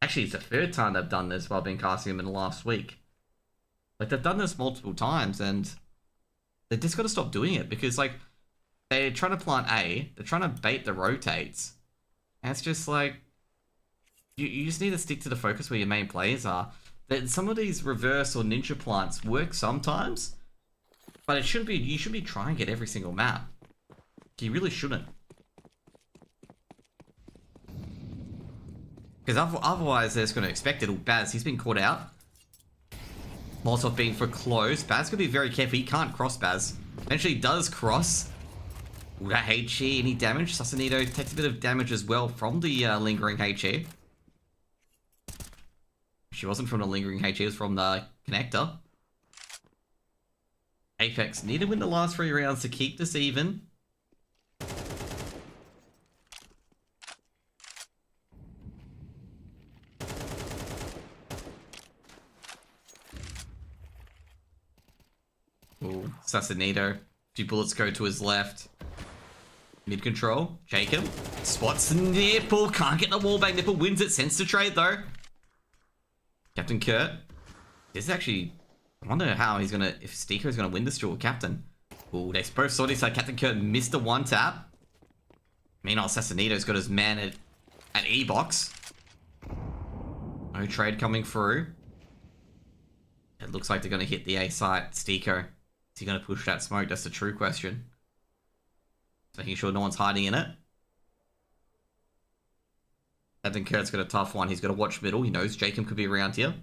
Actually, it's the 3rd time they've done this while I've been casting them in the last week. Like, they've done this multiple times, and they just got to stop doing it, because, like, they're trying to plant A, they're trying to bait the rotates, and it's just like, you just need to stick to the focus where your main players are. Some of these reverse or ninja plants work sometimes, but it shouldn't be, you should be trying it every single map. You really shouldn't. Because otherwise they're just going to expect it. Baz, he's been caught out. Molotov being for close. Baz could be very careful. He can't cross Baz. Eventually does cross. Ooh, that HE, any damage? Sassanito takes a bit of damage as well from the lingering HE. She wasn't from the lingering HE, it was from the connector. Apeks need to win the last 3 rounds to keep this even. Ooh, Sassanito. 2 bullets go to his left. Mid control. Jacob. Spots Nipple. Can't get the wall bang. Nipple wins it. Sends to trade though. Captain Kurt. This is actually... I wonder how he's gonna... If Steaker is gonna win this duel. Captain. Ooh, they both saw this side. Captain Kurt missed the 1 tap. Meanwhile, Sassanito's got his man at E-box. No trade coming through. It looks like they're gonna hit the A site. Steaker. Is he going to push that smoke? That's the true question. Making sure no one's hiding in it. Captain Kurt's got a tough one. He's got to watch middle. He knows Jacob could be around here.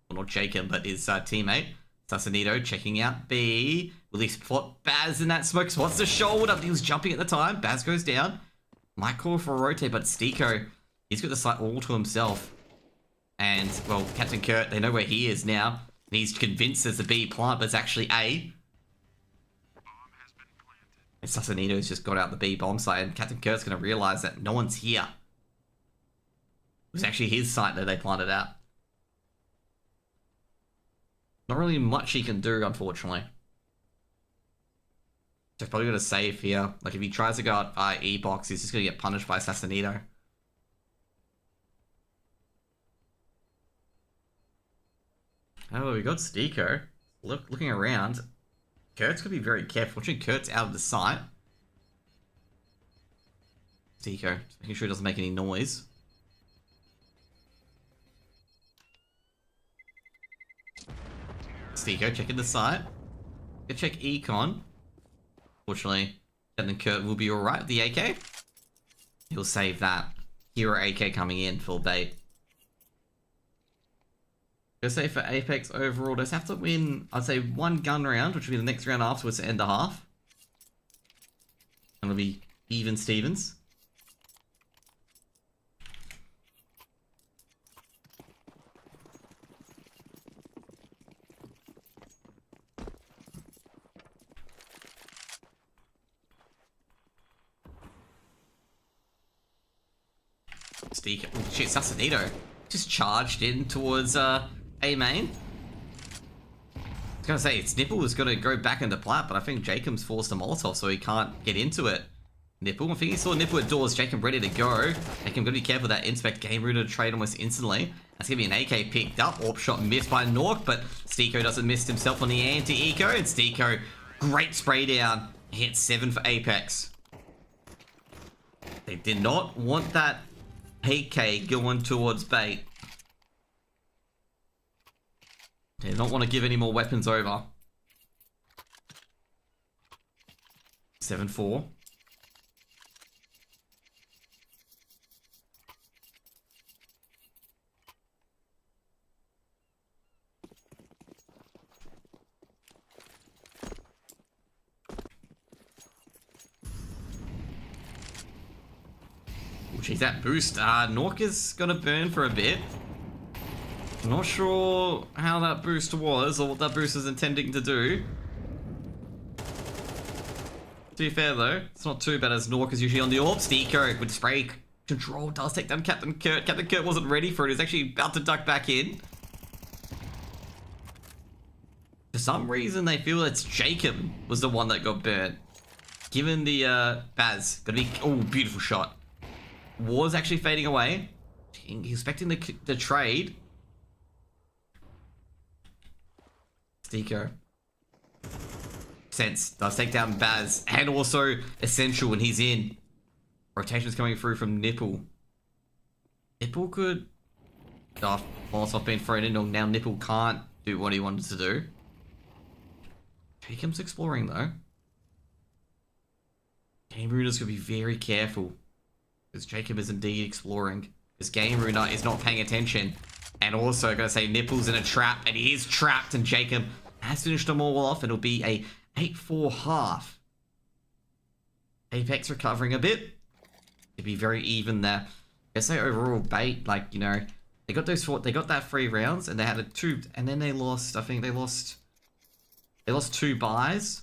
Well, not Jacob, but his teammate. Sassanito checking out B. Will he spot Baz in that smoke? Spots the shoulder. He was jumping at the time. Baz goes down. Might call for a rotate, but Stiko, he's got the site all to himself. And, well, Captain Kurt, they know where he is now. And he's convinced there's a B plant, but it's actually A. And Sassanito's just got out the B bomb site, and Captain Kurt's going to realize that no one's here. It was actually his site that they planted out. Not really much he can do, unfortunately. So probably going to save here. Like, if he tries to go out E box, he's just going to get punished by Sassanito. Oh, we got Stiko. Looking around. Kurt's going to be very careful. Fortunately, Kurt's out of the sight. Stiko, making sure he doesn't make any noise. Stiko, checking the site. Go check Econ. Fortunately, Captain Kurt will be alright with the AK. He'll save that. Hero AK coming in, full bait. Gonna say for Apeks overall, just have to win, I'd say, one gun round, which will be the next round afterwards to end the half. And it'll be even Stevens. Steve, oh shit, Sassanito just charged in towards A main. I was gonna say, it's Nipple was gonna go back into plat, but I think Jacob's forced a Molotov, so he can't get into it. Nipple, I think he saw Nipple at doors, Jacob ready to go. Jacob gotta be careful with that inspect game router trade almost instantly. That's gonna be an AK picked up, AWP shot missed by Nork, but Stiko doesn't miss himself on the anti-eco, and Stiko, great spray down, hit 7 for Apeks. They did not want that AK going towards bait. They do not want to give any more weapons over. 7-4. Geez, that boost, Nork is gonna burn for a bit. I'm not sure how that boost was, or what that boost is intending to do. To be fair though, it's not too bad as Nork is usually on the AWP. Stiko with spray control does take down Captain Kurt. Captain Kurt wasn't ready for it, he was actually about to duck back in. For some reason they feel it's Jacob was the one that got burnt. Given the Baz, gonna be, oh, beautiful shot. Was actually fading away. Expecting the trade. Stiko. Sense. Does take down Baz. And also essential when he's in. Rotation's coming through from Nipple. Nipple could... Oh, Molotov being thrown in. Now Nipple can't do what he wanted to do. Jacob's exploring though. Game Ruder's gonna be very careful. Because Jacob is indeed exploring. Because Game Ruiner is not paying attention. And also, gotta say, Nipple's in a trap. And he is trapped. And Jacob has finished them all off. And it'll be a 8-4 half. Apeks recovering a bit. It'd be very even there. I say overall, bait, like, you know, they got those 4, they got that 3 rounds. And they had a 2. And then they lost, I think they lost 2 buys.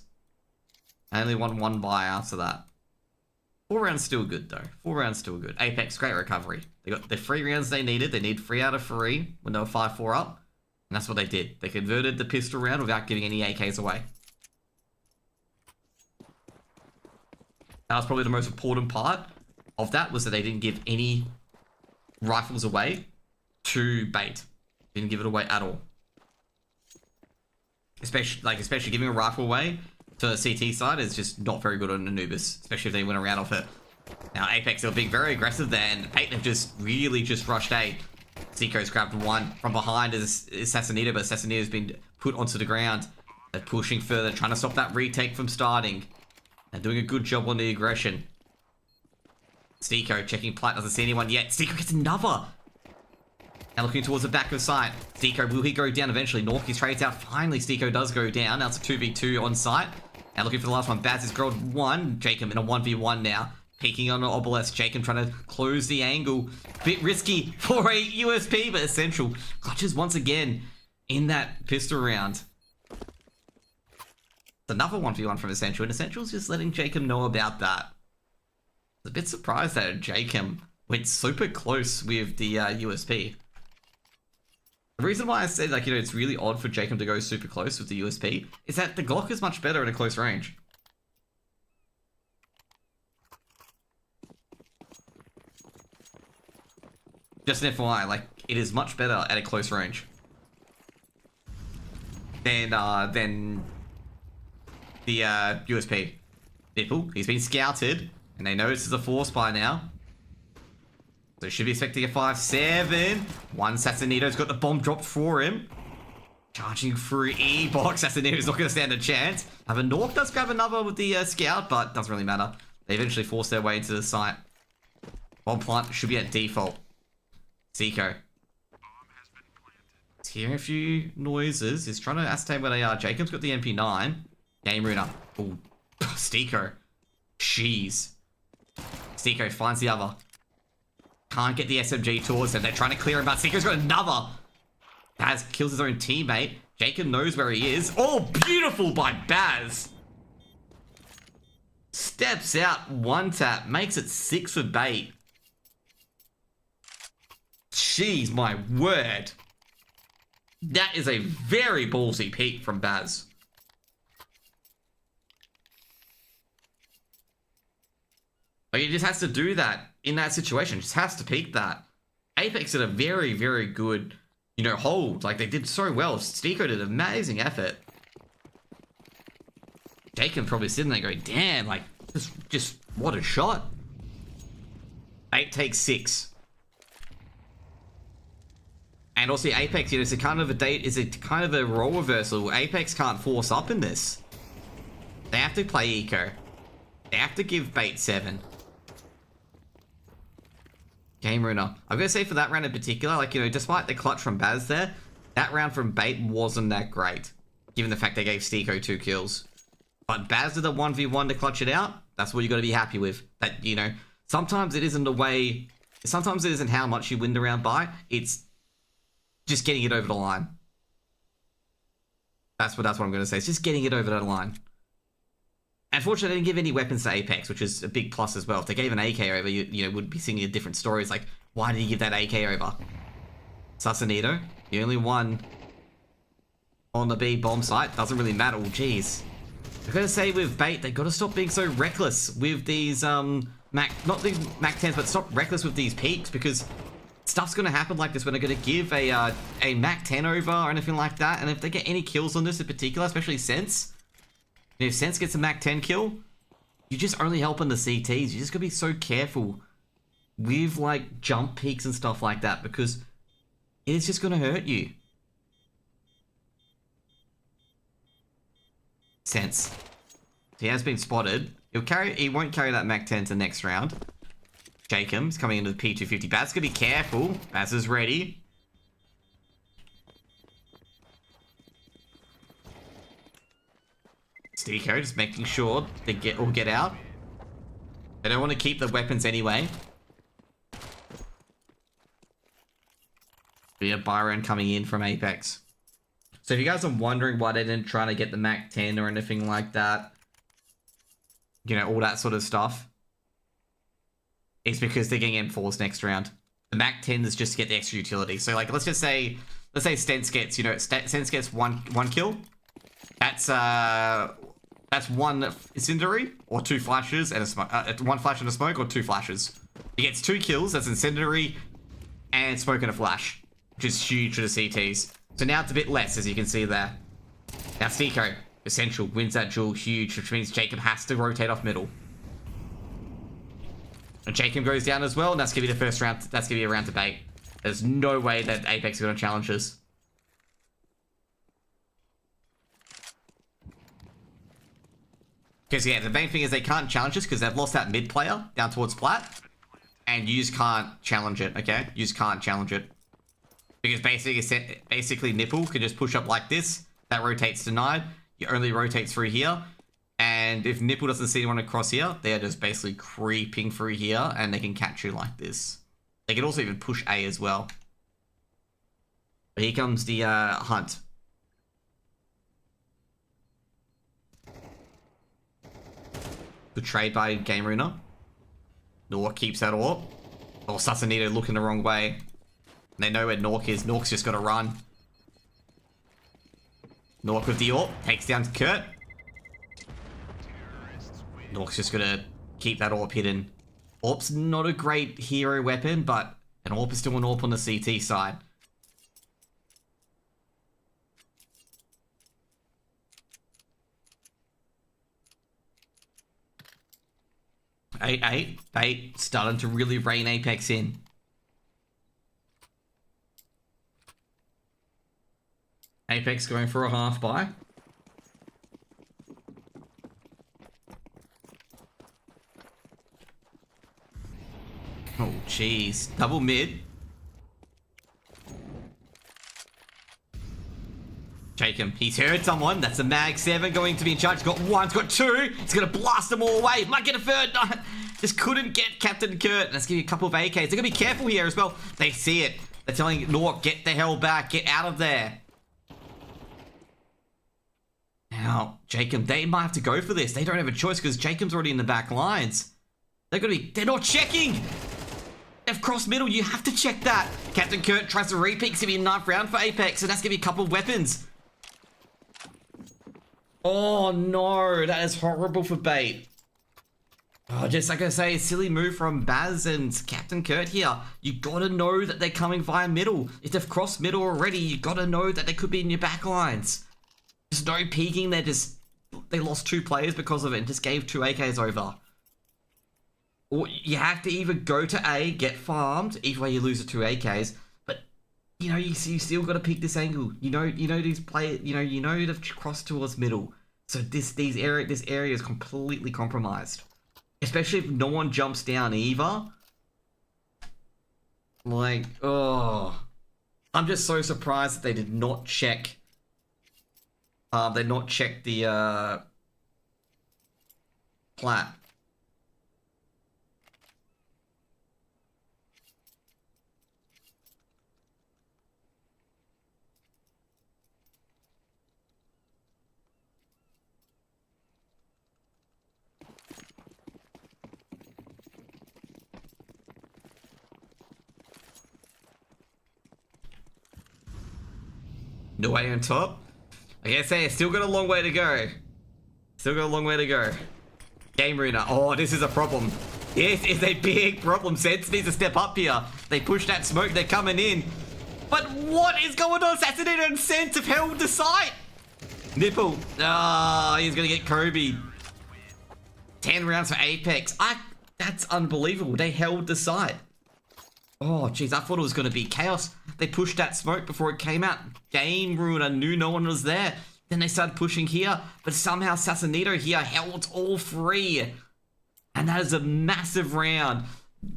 And only won 1 buy after that. 4 rounds still good though. 4 rounds still good. Apeks, great recovery. They got the 3 rounds they needed. They need 3 out of 3 when they were 5-4 up. And that's what they did. They converted the pistol round without giving any AKs away. That was probably the most important part of that, was that they didn't give any rifles away to bait. Didn't give it away at all. Especially giving a rifle away to the CT side is just not very good on Anubis, especially if they went around off it. Now Apeks are being very aggressive there, and Peyton have just really rushed A. Zico's grabbed 1 from behind is Sassanito, but Sassanito's been put onto the ground. They're pushing further, trying to stop that retake from starting. They're doing a good job on the aggression. Steeko checking plat, doesn't see anyone yet. Steeko gets another. Now looking towards the back of site. Steeko, will he go down eventually? Norkies trades out. Finally, Steeko does go down. Now it's a 2v2 on site. Now looking for the last one. Baz is grilled one. Jacob in a 1v1 now. Peeking on an obelisk. Jacob trying to close the angle. Bit risky for a USP, but essential. Clutches once again in that pistol round. It's another 1v1 from Essential, and Essential's just letting Jacob know about that. I was a bit surprised that Jacob went super close with the USP. The reason why I said, like, you know, it's really odd for Jacob to go super close with the USP is that the Glock is much better at a close range. Just an FYI, like, it is much better at a close range than the USP. Nipple, he's been scouted, and they know this is a force by now. So should be expecting a 5-7. One Sassanito's got the bomb dropped for him. Charging through E-box. Sassanito's not going to stand a chance. North does grab another with the scout, but doesn't really matter. They eventually force their way into the site. Bomb plant should be at default. Seiko. He's hearing a few noises. He's trying to ascertain where they are. Jacob's got the MP9. Game Ruiner. Ooh. Steeko. Jeez. Steeko finds the other. Can't get the SMG towards them. They're trying to clear him out. Steeko's got another. Baz kills his own teammate. Jacob knows where he is. Oh, beautiful by Baz. Steps out, one tap. Makes it 6 for bait. Jeez, my word. That is a very ballsy peek from Baz. Like, he just has to do that in that situation. Just has to peek that. Apeks did a very, very good, you know, hold. Like, they did so well. Steeko did an amazing effort. Jacob probably sitting there going, damn, like, just what a shot. 8 takes 6. And also Apeks, you know, it's a kind of a role reversal. Apeks can't force up in this. They have to play eco. They have to give bait 7. Game Ruiner. I'm going to say for that round in particular, like, you know, despite the clutch from Baz there, that round from bait wasn't that great, given the fact they gave Steeko 2 kills. But Baz did a 1v1 to clutch it out. That's what you got to be happy with. That, you know, sometimes it isn't sometimes it isn't how much you win the round by. It's just getting it over the line. That's what I'm going to say. It's just getting it over the line. Unfortunately, they didn't give any weapons to Apeks, which is a big plus as well. If they gave an AK over, you know, would be singing a different story. It's like, why did he give that AK over? Sassanito, the only one on the B bomb site. Doesn't really matter. Oh, jeez. I've got to say, with bait, they got to stop being so reckless with these, not these Mac 10s, but stop reckless with these peaks, because stuff's going to happen like this when they're going to give a Mac 10 over or anything like that. And if they get any kills on this in particular, especially Sense, if Sense gets a Mac 10 kill, you're just only helping the CTs. You just gotta be so careful with, like, jump peaks and stuff like that, because it's just gonna hurt you. Sense. He has been spotted. He won't carry that Mac 10 to next round. Jacob's coming into the P250. Baz gotta be careful. Baz is ready. Steeko just making sure they get out. They don't want to keep the weapons anyway. We have Byron coming in from Apeks. So if you guys are wondering why they didn't try to get the Mac 10 or anything like that, you know, all that sort of stuff, it's because they're getting M4s next round. The Mac 10 is just to get the extra utility. So, like, let's say Stents gets, you know, Stents gets one kill. That's one incendiary or 2 flashes and a smoke. 1 flash and a smoke or 2 flashes. He gets 2 kills. That's incendiary and smoke and a flash, which is huge for the CTs. So now it's a bit less, as you can see there. Now Steeko, Essential, wins that duel, huge, which means Jacob has to rotate off middle. And Jacob goes down as well, and that's gonna be the first round. That's gonna be a round to bait. There's no way that Apeks is gonna challenge this. Because, yeah, the main thing is they can't challenge us because they've lost that mid player down towards plat. and you just can't challenge it, okay? You just can't challenge it. Because basically Nipple can just push up like this. That rotates denied. You only rotate through here. And if Nipple doesn't see anyone across here, they're just basically creeping through here and they can catch you like this. They can also even push A as well. But here comes the hunt. Good trade by Game Ruiner. Nork keeps that AWP. Oh, Sasanito looking the wrong way. They know where Nork is. Nork's just got to run. Nork with the AWP. Takes down to Kurt. Nork's just going to keep that AWP hidden. AWP's not a great hero weapon, but an AWP is still an AWP on the CT side. Bait starting to really rein Apeks in. Apeks going for a half buy. Oh, jeez. Double mid. Jacob, he's heard someone. That's a Mag 7 going to be in charge. He's got one, he's got two. He's going to blast them all away. Might get a third. Just couldn't get Captain Kurt. Let's give you a couple of AKs. They're going to be careful here as well. They see it. They're telling Nork, get the hell back. Get out of there. Now, Jacob, they might have to go for this. They don't have a choice because Jacob's already in the back lines. They're not checking. They've crossed middle. You have to check that. Captain Kurt tries to repeat. It's going to be a knife round for Apeks, and that's going to be a couple of weapons. Oh, no. That is horrible for bait. Oh, just like I say, a silly move from Baz and Captain Kurt here. You got to know that they're coming via middle. If they've crossed middle already, you got to know that they could be in your back lines. There's no peeking. They lost 2 players because of it and just gave 2 AKs over. Or you have to either go to A, get farmed, either way you lose the 2 AKs. But you know, you still got to pick this angle. You know these players. You know they've crossed towards middle. So this area is completely compromised. Especially if no one jumps down either. Like, oh, I'm just so surprised that they did not check. They not checked the plat. No way on top. I gotta say, it's still got a long way to go. Still got a long way to go. Game Ruiner. Oh, this is a problem. This is a big problem. Sense needs to step up here. They push that smoke. They're coming in. But what is going on? Assassinator and Sense have held the site. Nipple. Ah, he's gonna get Kobe. 10 rounds for Apeks. That's unbelievable. They held the site. Oh, jeez, I thought it was going to be chaos. They pushed that smoke before it came out. Game Ruiner knew no one was there. Then they started pushing here, but somehow Sasanito here held all 3. And that is a massive round.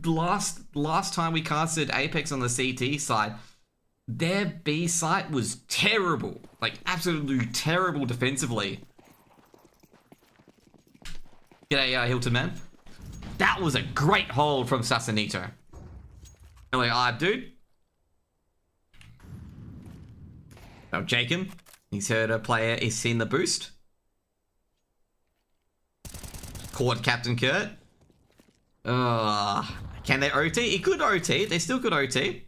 Last time we casted Apeks on the CT side, their B site was terrible. Like, absolutely terrible defensively. G'day, Hilton, man. That was a great hold from Sasanito. You're like, dude. Now, Jacob, he's heard a player is seen the boost. Caught Captain Kurt. Can they OT? He could OT. They still could OT.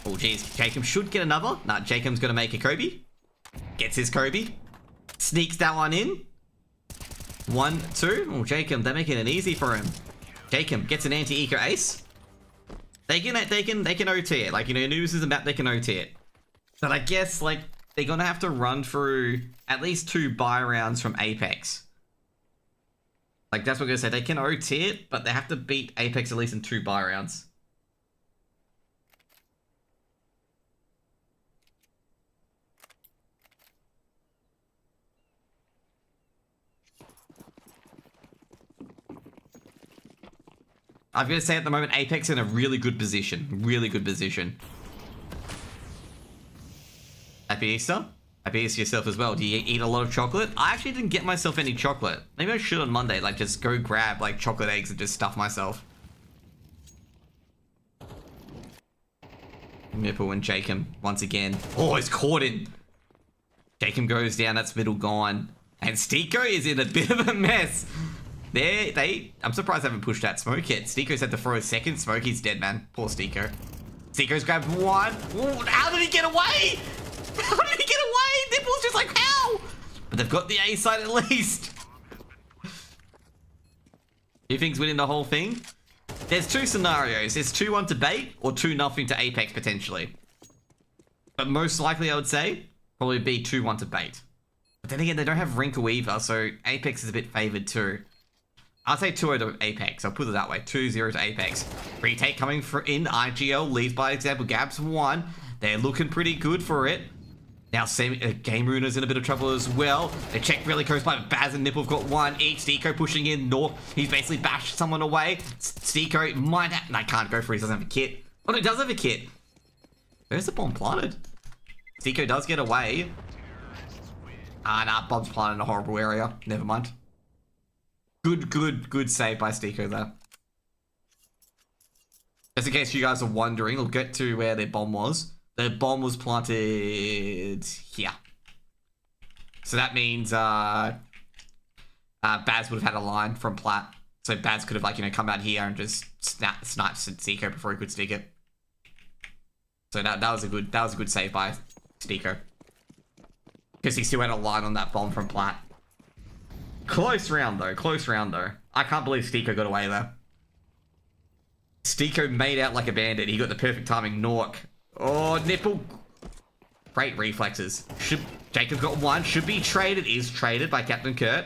Oh, geez. Jacob should get another. Nah, Jacob's going to make a Kobe. Gets his Kobe. Sneaks that one in. 1, 2. Oh, Jacob, they're making it easy for him. Jacob gets an anti-eco ace. They can OT it. Like, news is a map, they can OT it. But I guess, like, they're gonna have to run through at least 2 buy rounds from Apeks. Like, that's what I'm gonna say. They can OT it, but they have to beat Apeks at least in 2 buy rounds. I've got to say at the moment, Apeks in a really good position. Really good position. Happy Easter? Happy Easter yourself as well. Do you eat a lot of chocolate? I actually didn't get myself any chocolate. Maybe I should on Monday, like just go grab like chocolate eggs and just stuff myself. Nipple and Jacob once again. Oh, he's caught in. Jacob goes down, that's middle gone. And Stiko is in a bit of a mess. I'm surprised they haven't pushed that smoke yet. Stiko's had to throw a second smoke. He's dead, man. Poor Stiko. Stiko's grabbed one. Ooh, how did he get away? How did he get away? Nipple's just like, how? But they've got the A side at least. Who thinks winning the whole thing? There's two scenarios. There's 2-1 to bait or 2-0 to Apeks potentially. But most likely, I would say, probably be 2-1 to bait. But then again, they don't have Wrinkle either, so Apeks is a bit favored too. I'll say 2-0 to Apeks. I'll put it that way. 2-0 to Apeks. Retake coming in. IGL leads by example. Gabs 1. They're looking pretty good for it. Now, Game Ruiner's in a bit of trouble as well. The check really close by. Baz and Nipple have got one each. Stiko pushing in north. He's basically bashed someone away. Stiko might have... No, I can't go for it. He doesn't have a kit. Oh, no, he does have a kit. Where's the bomb planted? Stiko does get away. Ah, nah, bomb's planted in a horrible area. Never mind. Good save by Stiko there. Just in case you guys are wondering, we'll get to where their bomb was. The bomb was planted here. So that means Baz would have had a line from Plat. So Baz could have, like, you know, come out here and just sniped Stiko before he could stick it. So that was a good save by Stiko. Because he still had a line on that bomb from Plat. Close round though. I can't believe Stiko got away there. Stiko made out like a bandit. He got the perfect timing. Nork. Oh, Nipple. Great reflexes. Jacob's got one. Should be traded. Is traded by Captain Kurt.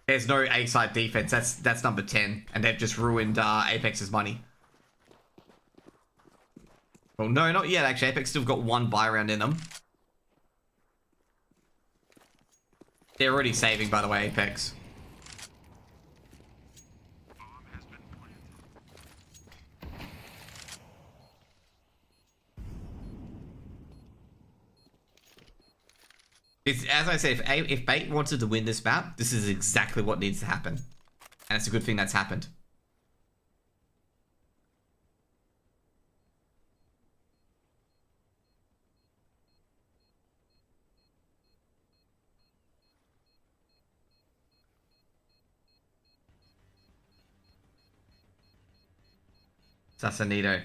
There's no A-side defense. That's number 10. And they've just ruined Apex's money. Well, no, not yet, actually. Apeks still got one buy round in them. They're already saving, by the way, Apeks. As I said, if Bait wanted to win this map, this is exactly what needs to happen. And it's a good thing that's happened. Sassanito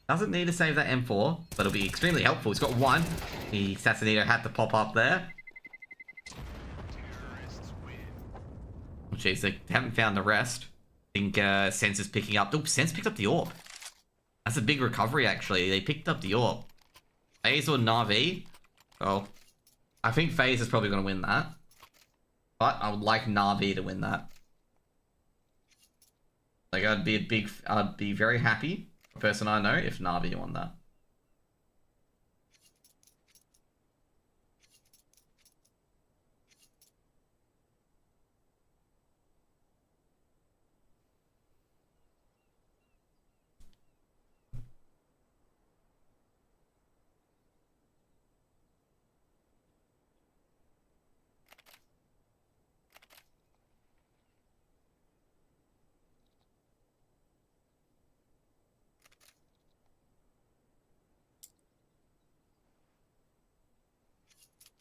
doesn't need to save that M4, but it'll be extremely helpful. He's got one. Sassanito had to pop up there. Oh, jeez, they haven't found the rest. I think Sense is picking up. Oh, Sense picked up the AWP. That's a big recovery, actually. They picked up the AWP. FaZe or Na'Vi? Oh, I think FaZe is probably going to win that. But I would like Na'Vi to win that. Like, I'd be very happy, a person I know, if Na'Vi won that.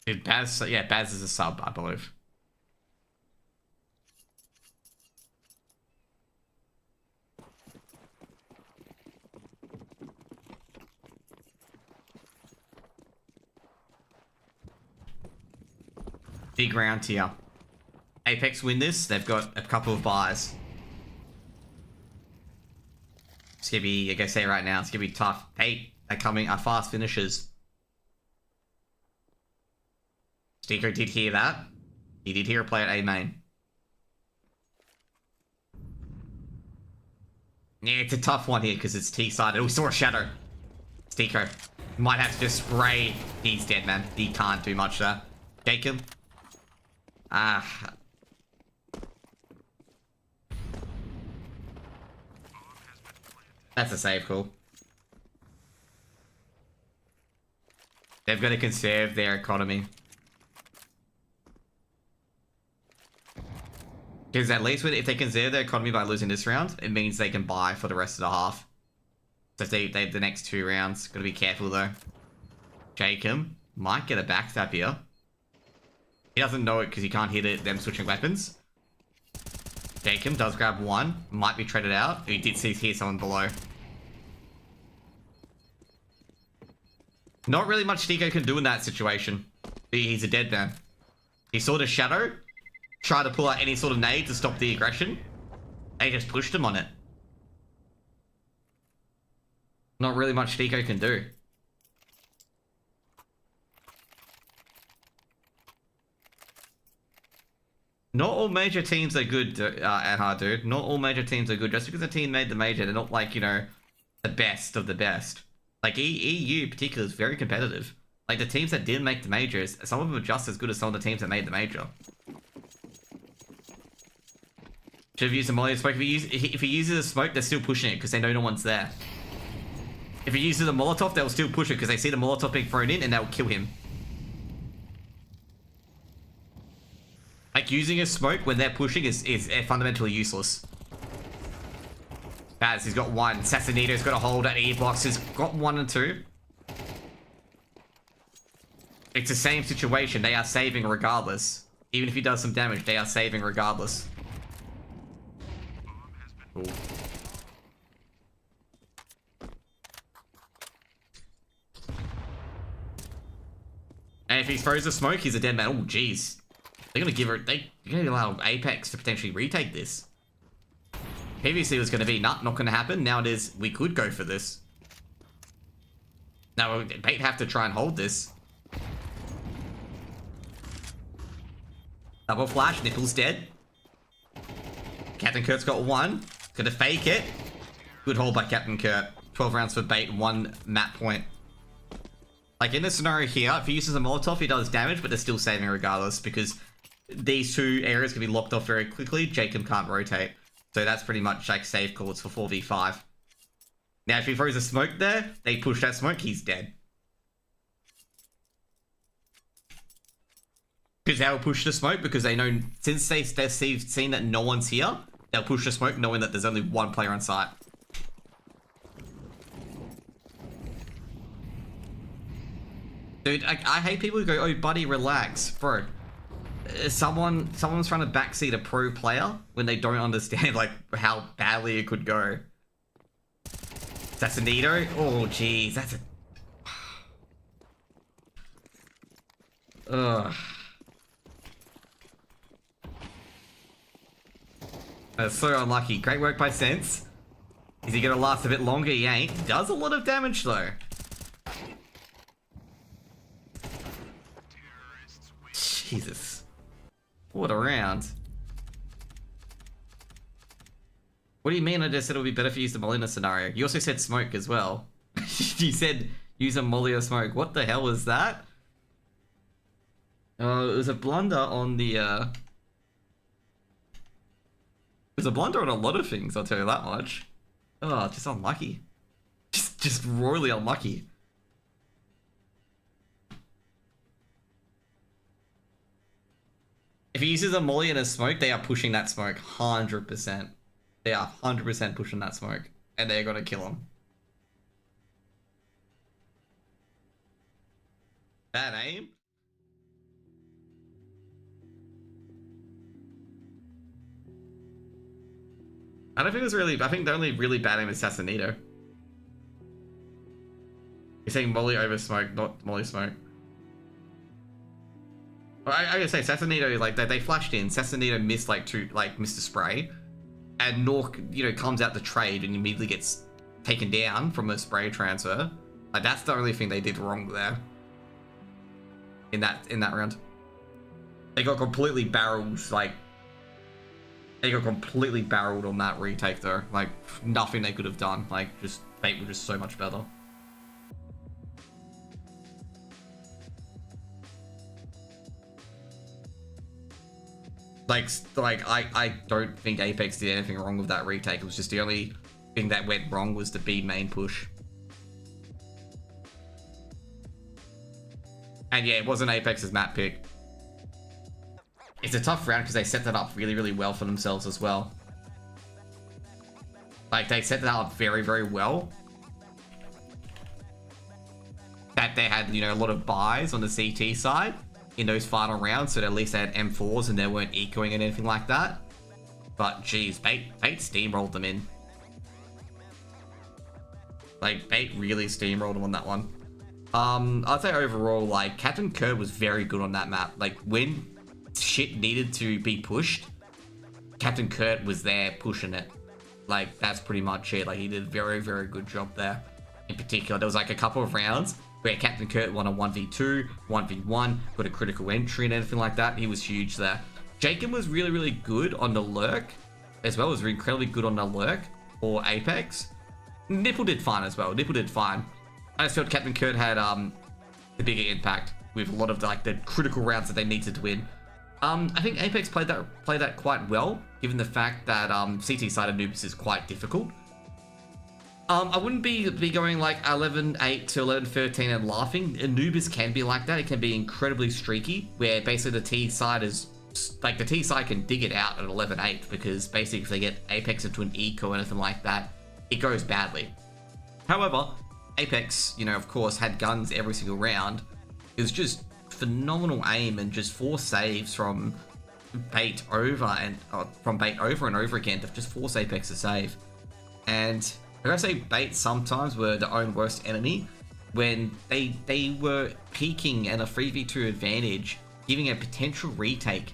Dude, Baz is a sub, I believe. Big round here. Apeks win this, they've got a couple of buys. It's gonna be, I gotta say right now, it's gonna be tough. 8 are fast finishers. Stiko did hear that. He did hear a play at A main. Yeah, it's a tough one here because it's T-sided. Oh, we saw a shadow. Stiko might have to just spray. He's dead, man. He can't do much there. Jacob. That's a save call. They've got to conserve their economy. Because at least if they conserve their economy by losing this round, it means they can buy for the rest of the half. So if they the next 2 rounds, gotta be careful though. Jacob might get a backstab here. He doesn't know it because he can't hear them switching weapons. Jacob does grab one, might be traded out. He did hear someone below. Not really much Tico can do in that situation. He's a dead man. He saw the shadow, tried to pull out any sort of nade to stop the aggression. They just pushed him on it. Not really much Tico can do. Not all major teams are good, Anhar, dude. Not all major teams are good. Just because a team made the major, they're not like, you know, the best of the best. Like, EU in particular is very competitive. Like, the teams that didn't make the majors, some of them are just as good as some of the teams that made the major. Should have used a molly smoke. If he uses a smoke, they're still pushing it because they know no one's there. If he uses a Molotov, they'll still push it because they see the Molotov being thrown in and they'll kill him. Like, using a smoke when they're pushing is fundamentally useless. Baz, he's got one. Sassanito's got a hold at E-box. He's got 1 and 2. It's the same situation. They are saving regardless. Even if he does some damage, they are saving regardless. Ooh. And if he throws a smoke, he's a dead man. Oh, jeez. They're gonna give it. They're gonna allow Apeks to potentially retake this. Previously, it was gonna be not gonna happen. Now it is. We could go for this. Now they'd have to try and hold this. Double flash. Nipple's dead. Captain Kurt's got 1. Gonna fake it. Good hold by Captain Kurt. 12 rounds for bait. 1 map point. Like, in this scenario here, if he uses a Molotov, he does damage, but they're still saving regardless, because these 2 areas can be locked off very quickly. Jacob can't rotate. So that's pretty much like save calls for 4v5. Now, if he throws a smoke there, they push that smoke, he's dead. Because they'll push the smoke, because they know, since they've seen that no one's here, they'll push the smoke knowing that there's only 1 player on site. Dude, I hate people who go, oh, buddy, relax. Bro, someone's trying to backseat a pro player when they don't understand, like, how badly it could go. Assassinito? Oh, jeez, that's a... Ugh. That's so unlucky. Great work by Sense. Is he gonna last a bit longer? He ain't. Does a lot of damage, though. Jesus. What a round. What do you mean I just said it would be better if you used the molly in a scenario? You also said smoke as well. You said use a molly or smoke. What the hell was that? It was a blunder on the, It was a blunder on a lot of things, I'll tell you that much. Oh, just unlucky. Just royally unlucky. If he uses a molly and a smoke, they are pushing that smoke 100%. They are 100% pushing that smoke. And they're gonna kill him. Bad aim? I don't think it was really... I think the only really bad aim is Sassanito. You're saying molly over smoke, not molly smoke. Well, I gotta say, Sassanito, like, they flashed in. Sassanito missed, missed a spray. And Nork, you know, comes out to trade and immediately gets taken down from a spray transfer. Like, that's the only thing they did wrong there. In that round. They got completely barreled, like... They got completely barreled on that retake, though. Like, nothing they could have done. Like, just, fate was just so much better. Like I don't think Apeks did anything wrong with that retake. It was just the only thing that went wrong was the B main push. And yeah, it wasn't Apex's map pick. It's a tough round because they set that up really, really well for themselves as well. Like, they set that up very, very well. That they had, you know, a lot of buys on the CT side in those final rounds, so at least they had M4s and they weren't ecoing and anything like that. But geez, Bait steamrolled them in. Like, Bait really steamrolled them on that one. I'd say overall, like, Captain Kurt was very good on that map. Like, when shit needed to be pushed, Captain Kurt was there pushing it. Like, that's pretty much it. Like, he did a very, very good job there. In particular, there was like a couple of rounds where Captain Kurt won a 1v2, 1v1, got a critical entry and anything like that. He was huge there. Jacob was really, really good on the lurk as well. Was incredibly good on the lurk for Apeks. Nipple did fine as well. Nipple did fine. I just felt Captain Kurt had the bigger impact with a lot of the critical rounds that they needed to win. I think Apeks played that quite well, given the fact that CT side Anubis is quite difficult. I wouldn't be going like 11-8 to 11-13 and laughing. Anubis can be like that. It can be incredibly streaky, where basically the T side is like, the T side can dig it out at 11-8 because basically if they get Apeks into an eco or anything like that, it goes badly. However, Apeks, you know, of course, had guns every single round. It was just phenomenal aim and just 4 saves from Bait over and over again to just force Apeks to save. And I gotta say, Bait sometimes were their own worst enemy when they were peaking at a 3v2 advantage, giving a potential retake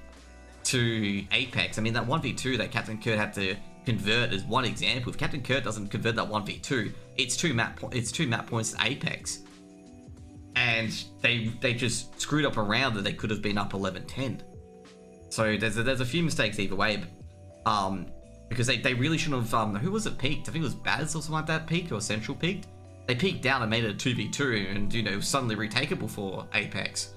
to Apeks. I mean, that 1v2 that Captain Kurt had to convert is one example. If Captain Kurt doesn't convert that 1v2, it's two map points to Apeks. And they just screwed up a round that they could have been up 11-10. So there's a few mistakes either way, because they really shouldn't have. Who was it peaked? I think it was Baz or something like that peaked, or Central peaked. They peaked down and made it a 2v2, and you know, suddenly retakeable for Apeks.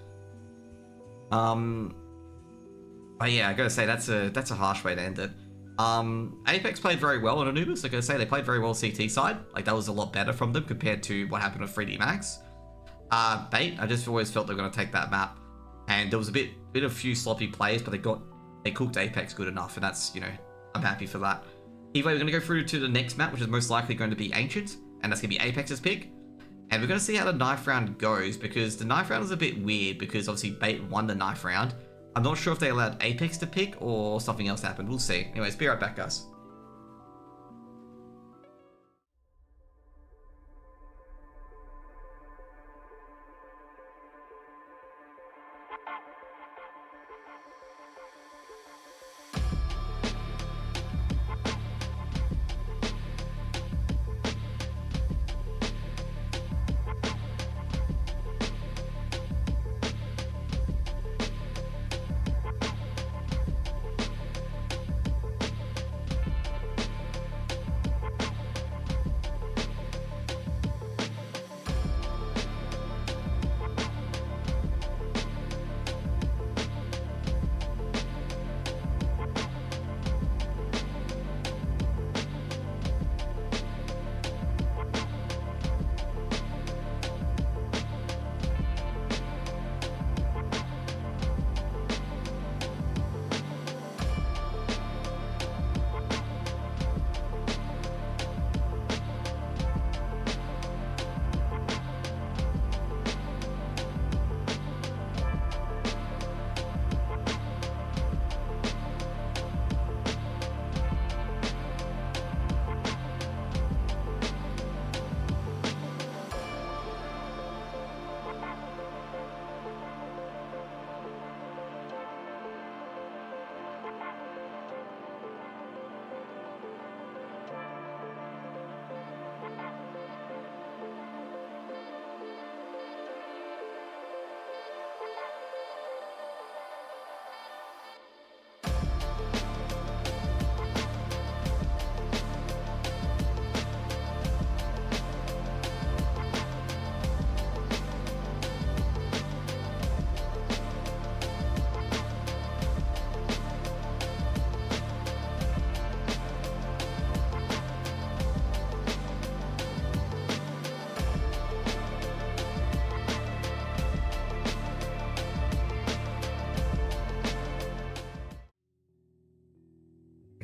But yeah, I gotta say that's a harsh way to end it. Apeks played very well on Anubis. Like I say, they played very well CT side. Like, that was a lot better from them compared to what happened with 3D Max. Bait, I just always felt they were going to take that map, and there was a few sloppy plays, but they cooked Apeks good enough, and that's, you know, I'm happy for that. Anyway, we're going to go through to the next map, which is most likely going to be Ancient, and that's going to be Apex's pick. And we're going to see how the knife round goes, because the knife round is a bit weird, because obviously Bait won the knife round. I'm not sure if they allowed Apeks to pick or something else happened. We'll see. Anyways, be right back, guys.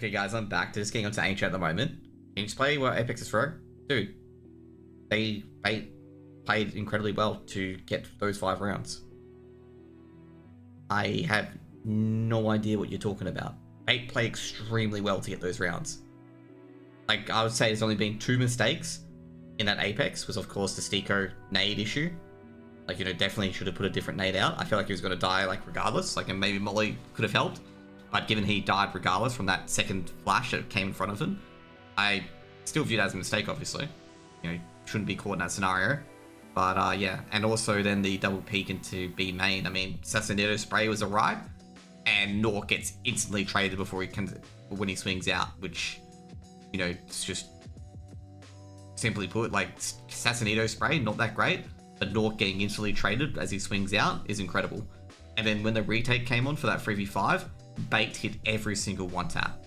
Okay, guys, I'm back. Just getting onto Ancient at the moment. Can you just play what Apeks is throw? Dude, they played incredibly well to get those 5 rounds. I have no idea what you're talking about. They play extremely well to get those rounds. Like, I would say there's only been 2 mistakes in that Apeks, was of course the Stico nade issue. Like, you know, definitely should have put a different nade out. I feel like he was going to die, like, regardless. Like, and maybe Molly could have helped. But given he died regardless from that second flash that came in front of him, I still view that as a mistake, obviously. You know, shouldn't be caught in that scenario. But, yeah. And also then the double peek into B main. I mean, Assassinito spray was alright. And Nork gets instantly traded before he can, when he swings out, which, you know, it's just, simply put, like, Assassinito spray, not that great. But Nork getting instantly traded as he swings out is incredible. And then when the retake came on for that 3v5, Bait hit every single one tap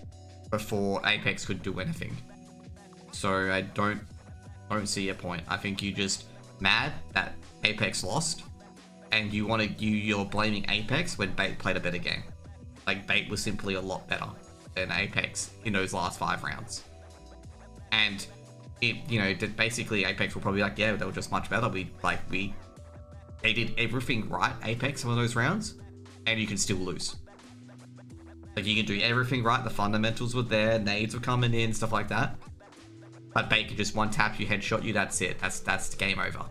before Apeks could do anything. So I don't see a point. I think you're just mad that Apeks lost, and you're blaming Apeks when Bait played a better game. Like, Bait was simply a lot better than Apeks in those last 5 rounds. And it, you know, basically Apeks will probably be like, yeah, they were just much better. They did everything right, Apeks, some of those rounds, and you can still lose. Like, you can do everything right, the fundamentals were there, nades were coming in, stuff like that. But Bait could just one tap you, headshot you, that's it. That's the game over.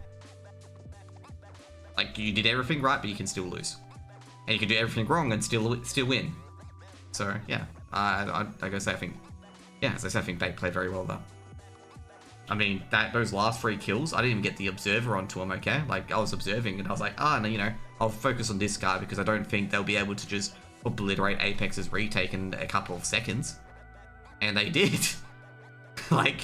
Like, you did everything right, but you can still lose. And you can do everything wrong and still win. So, yeah. I guess I think, yeah, as I said, I think Bait played very well, though. I mean, those last 3 kills, I didn't even get the observer onto him, okay? Like, I was observing, and I was like, no, you know, I'll focus on this guy because I don't think they'll be able to just obliterate Apex's retake in a couple of seconds. And they did. Like,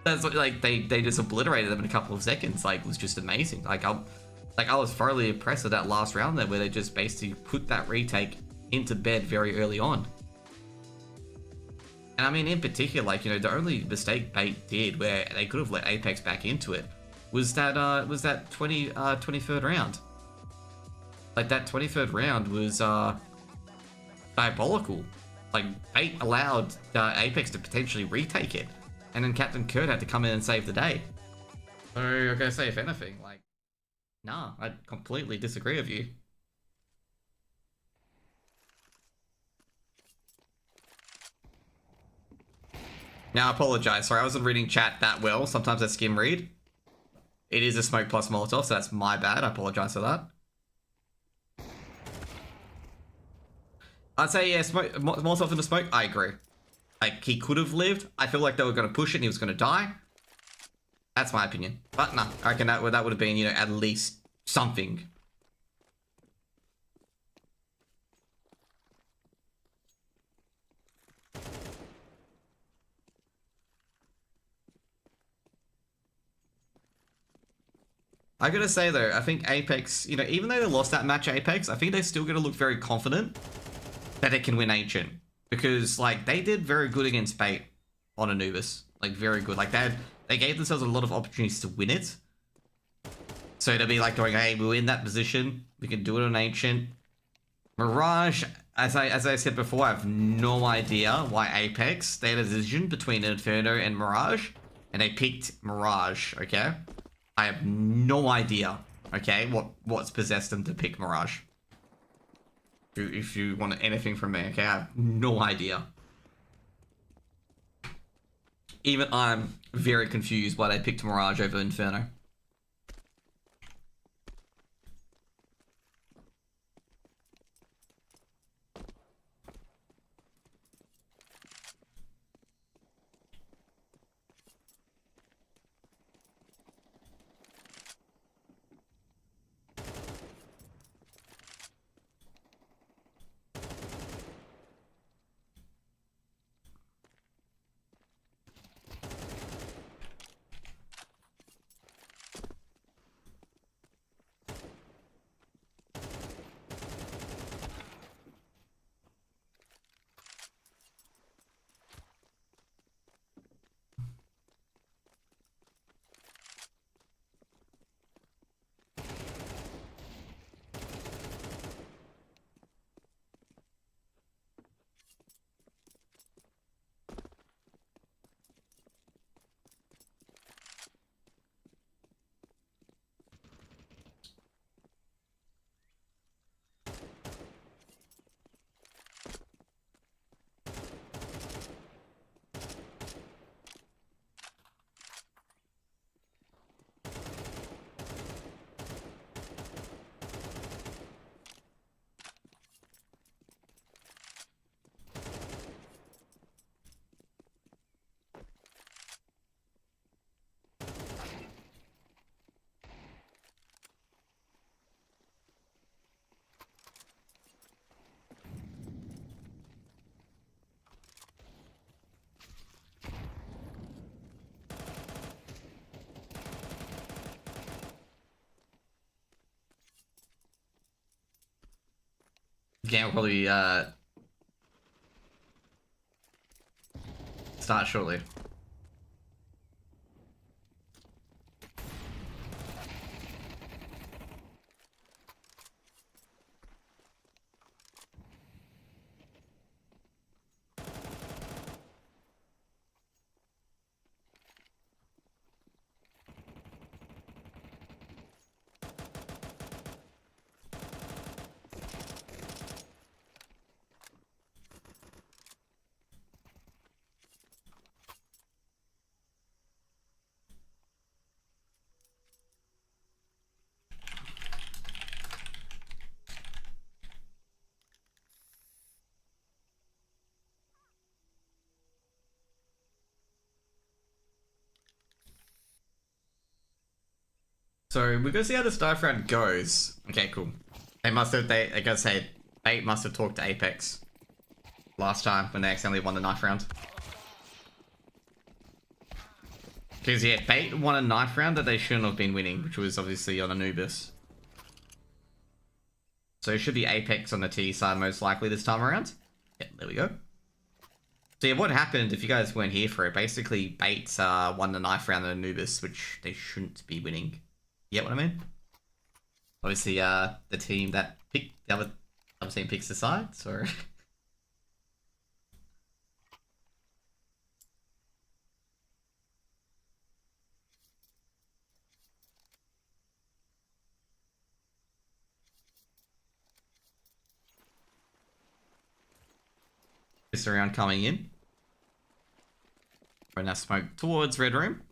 that's like, they just obliterated them in a couple of seconds. Like, it was just amazing. Like, I was thoroughly impressed with that last round there, where they just basically put that retake into bed very early on. And I mean, in particular, like, you know, the only mistake Bait did where they could have let Apeks back into it was that 23rd round. Like, that 23rd round was diabolical. Like, Bait allowed Apeks to potentially retake it, and then Captain Kurt had to come in and save the day. So I gotta say, if anything, like, nah, I completely disagree with you. Now, I apologize. Sorry, I wasn't reading chat that well. Sometimes I skim read. It is a smoke plus Molotov, so that's my bad. I apologize for that. I'd say, yeah, smoke, Molotov in the smoke, I agree. Like, he could have lived. I feel like they were going to push it and he was going to die. That's my opinion. But no, I reckon that would have been, you know, at least something. I gotta say though, I think Apeks, you know, even though they lost that match Apeks, I think they're still gonna look very confident that they can win Ancient. Because, like, they did very good against Bait on Anubis. Like, very good. Like, they gave themselves a lot of opportunities to win it. So to be like going, hey, we're in that position, we can do it on Ancient. Mirage, as I said before, I have no idea why Apeks, they had a decision between Inferno and Mirage, and they picked Mirage, okay? I have no idea, okay, what's possessed them to pick Mirage. If you want anything from me, okay, I have no idea. Even I'm very confused why they picked Mirage over Inferno. game will probably start shortly. So we're gonna see how this dive round goes. Okay, cool. They gotta say, Bait must have talked to Apeks last time when they accidentally won the knife round. Because yeah, Bait won a knife round that they shouldn't have been winning, which was obviously on Anubis. So it should be Apeks on the T side most likely this time around. Yeah, there we go. So yeah, what happened, if you guys weren't here for it, basically Bates won the knife round on Anubis, which they shouldn't be winning. You get what I mean? Obviously, the team that picked, the other team picks the side, so... This round coming in. We're now smoke towards Red Room.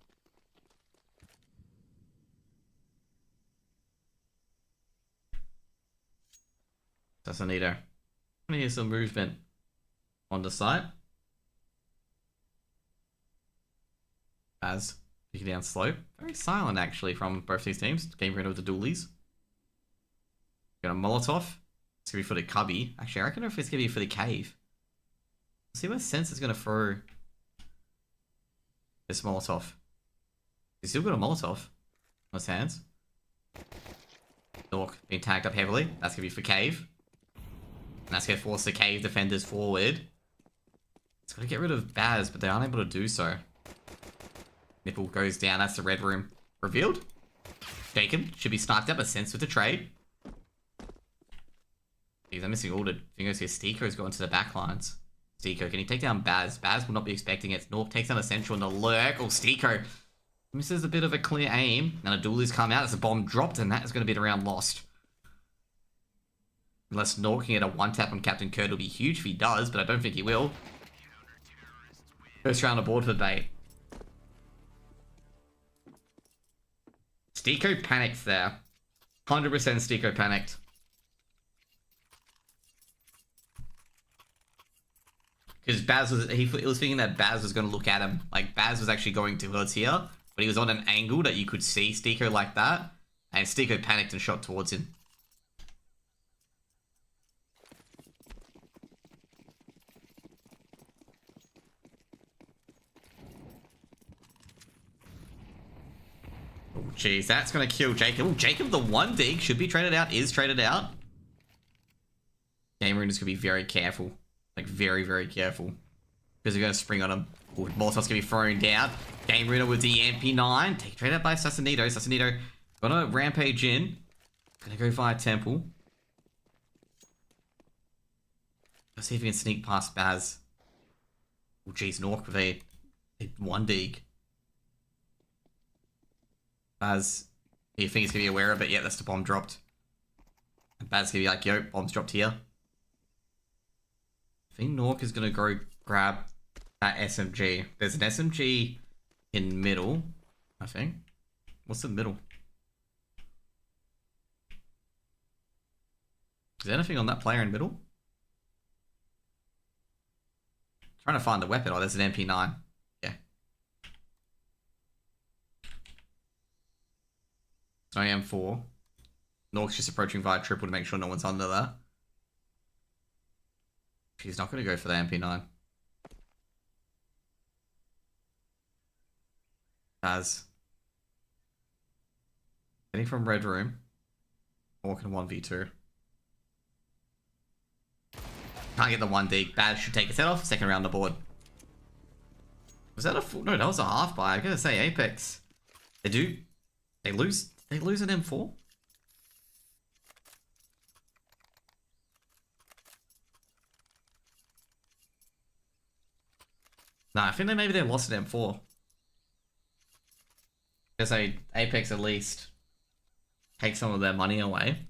Sasanito. I hear some movement on the side. As picking down slope. Very silent actually from both these teams. Getting rid of the dualies. Got a Molotov. It's gonna be for the cubby. Actually, I reckon if it's gonna be for the cave. Let's see what sense is gonna throw this Molotov. He's still got a Molotov on his hands. Dork being tagged up heavily. That's gonna be for cave. And that's gonna force the cave defenders forward. It's gotta get rid of Baz, but they aren't able to do so. Nipple goes down. That's the Red Room revealed. Jacob should be sniped up, a sense with the trade. Jeez, I'm missing ordered. I think Stiko's got into the back lines. Stiko, can he take down Baz? Baz will not be expecting it. Nork takes down Essential in the lurk. Oh, Stiko misses a bit of a clear aim. And a duelie's come out as a bomb dropped, and that is going to be the round lost. Unless Nork can get a one-tap on Captain Kurt, will be huge if he does, but I don't think he will. First round aboard for Bait. Stiko panicked there. 100% Stiko panicked. Because Baz was, he was thinking that Baz was going to look at him. Like, Baz was actually going towards here, but he was on an angle that you could see Stiko like that. And Stiko panicked and shot towards him. Oh, jeez, that's going to kill Jacob. Oh, Jacob, the one dig, should be traded out, is traded out. Game Runer's going to be very careful. Like, very, very careful. Because they're going to spring on him. Ooh, Molotov's going to be thrown down. Game Ruiner with the MP9. Take trade out by Sasanito. Sasanito gonna rampage in. Gonna go via Temple. Let's see if we can sneak past Baz. Oh, jeez, Nork with a one dig. Baz, you think he's going to be aware of it? Yeah, that's the bomb dropped. And Baz going to be like, yo, bomb's dropped here. I think Nork is going to go grab that SMG. There's an SMG in middle, I think. What's the middle? Is there anything on that player in middle? Trying to find the weapon. Oh, there's an MP9. Yeah. It's no M4. Nork's just approaching via triple to make sure no one's under there. He's not going to go for the MP9. As getting from Red Room, walking 1v2. Can't get the one dig. Baz should take his head off. Second round the board. Was that a full? No, that was a half buy. I gotta say, Apeks. They do. They lose. They lose an M4. No, I think maybe they lost an M4. I gotta say, Apeks at least take some of their money away.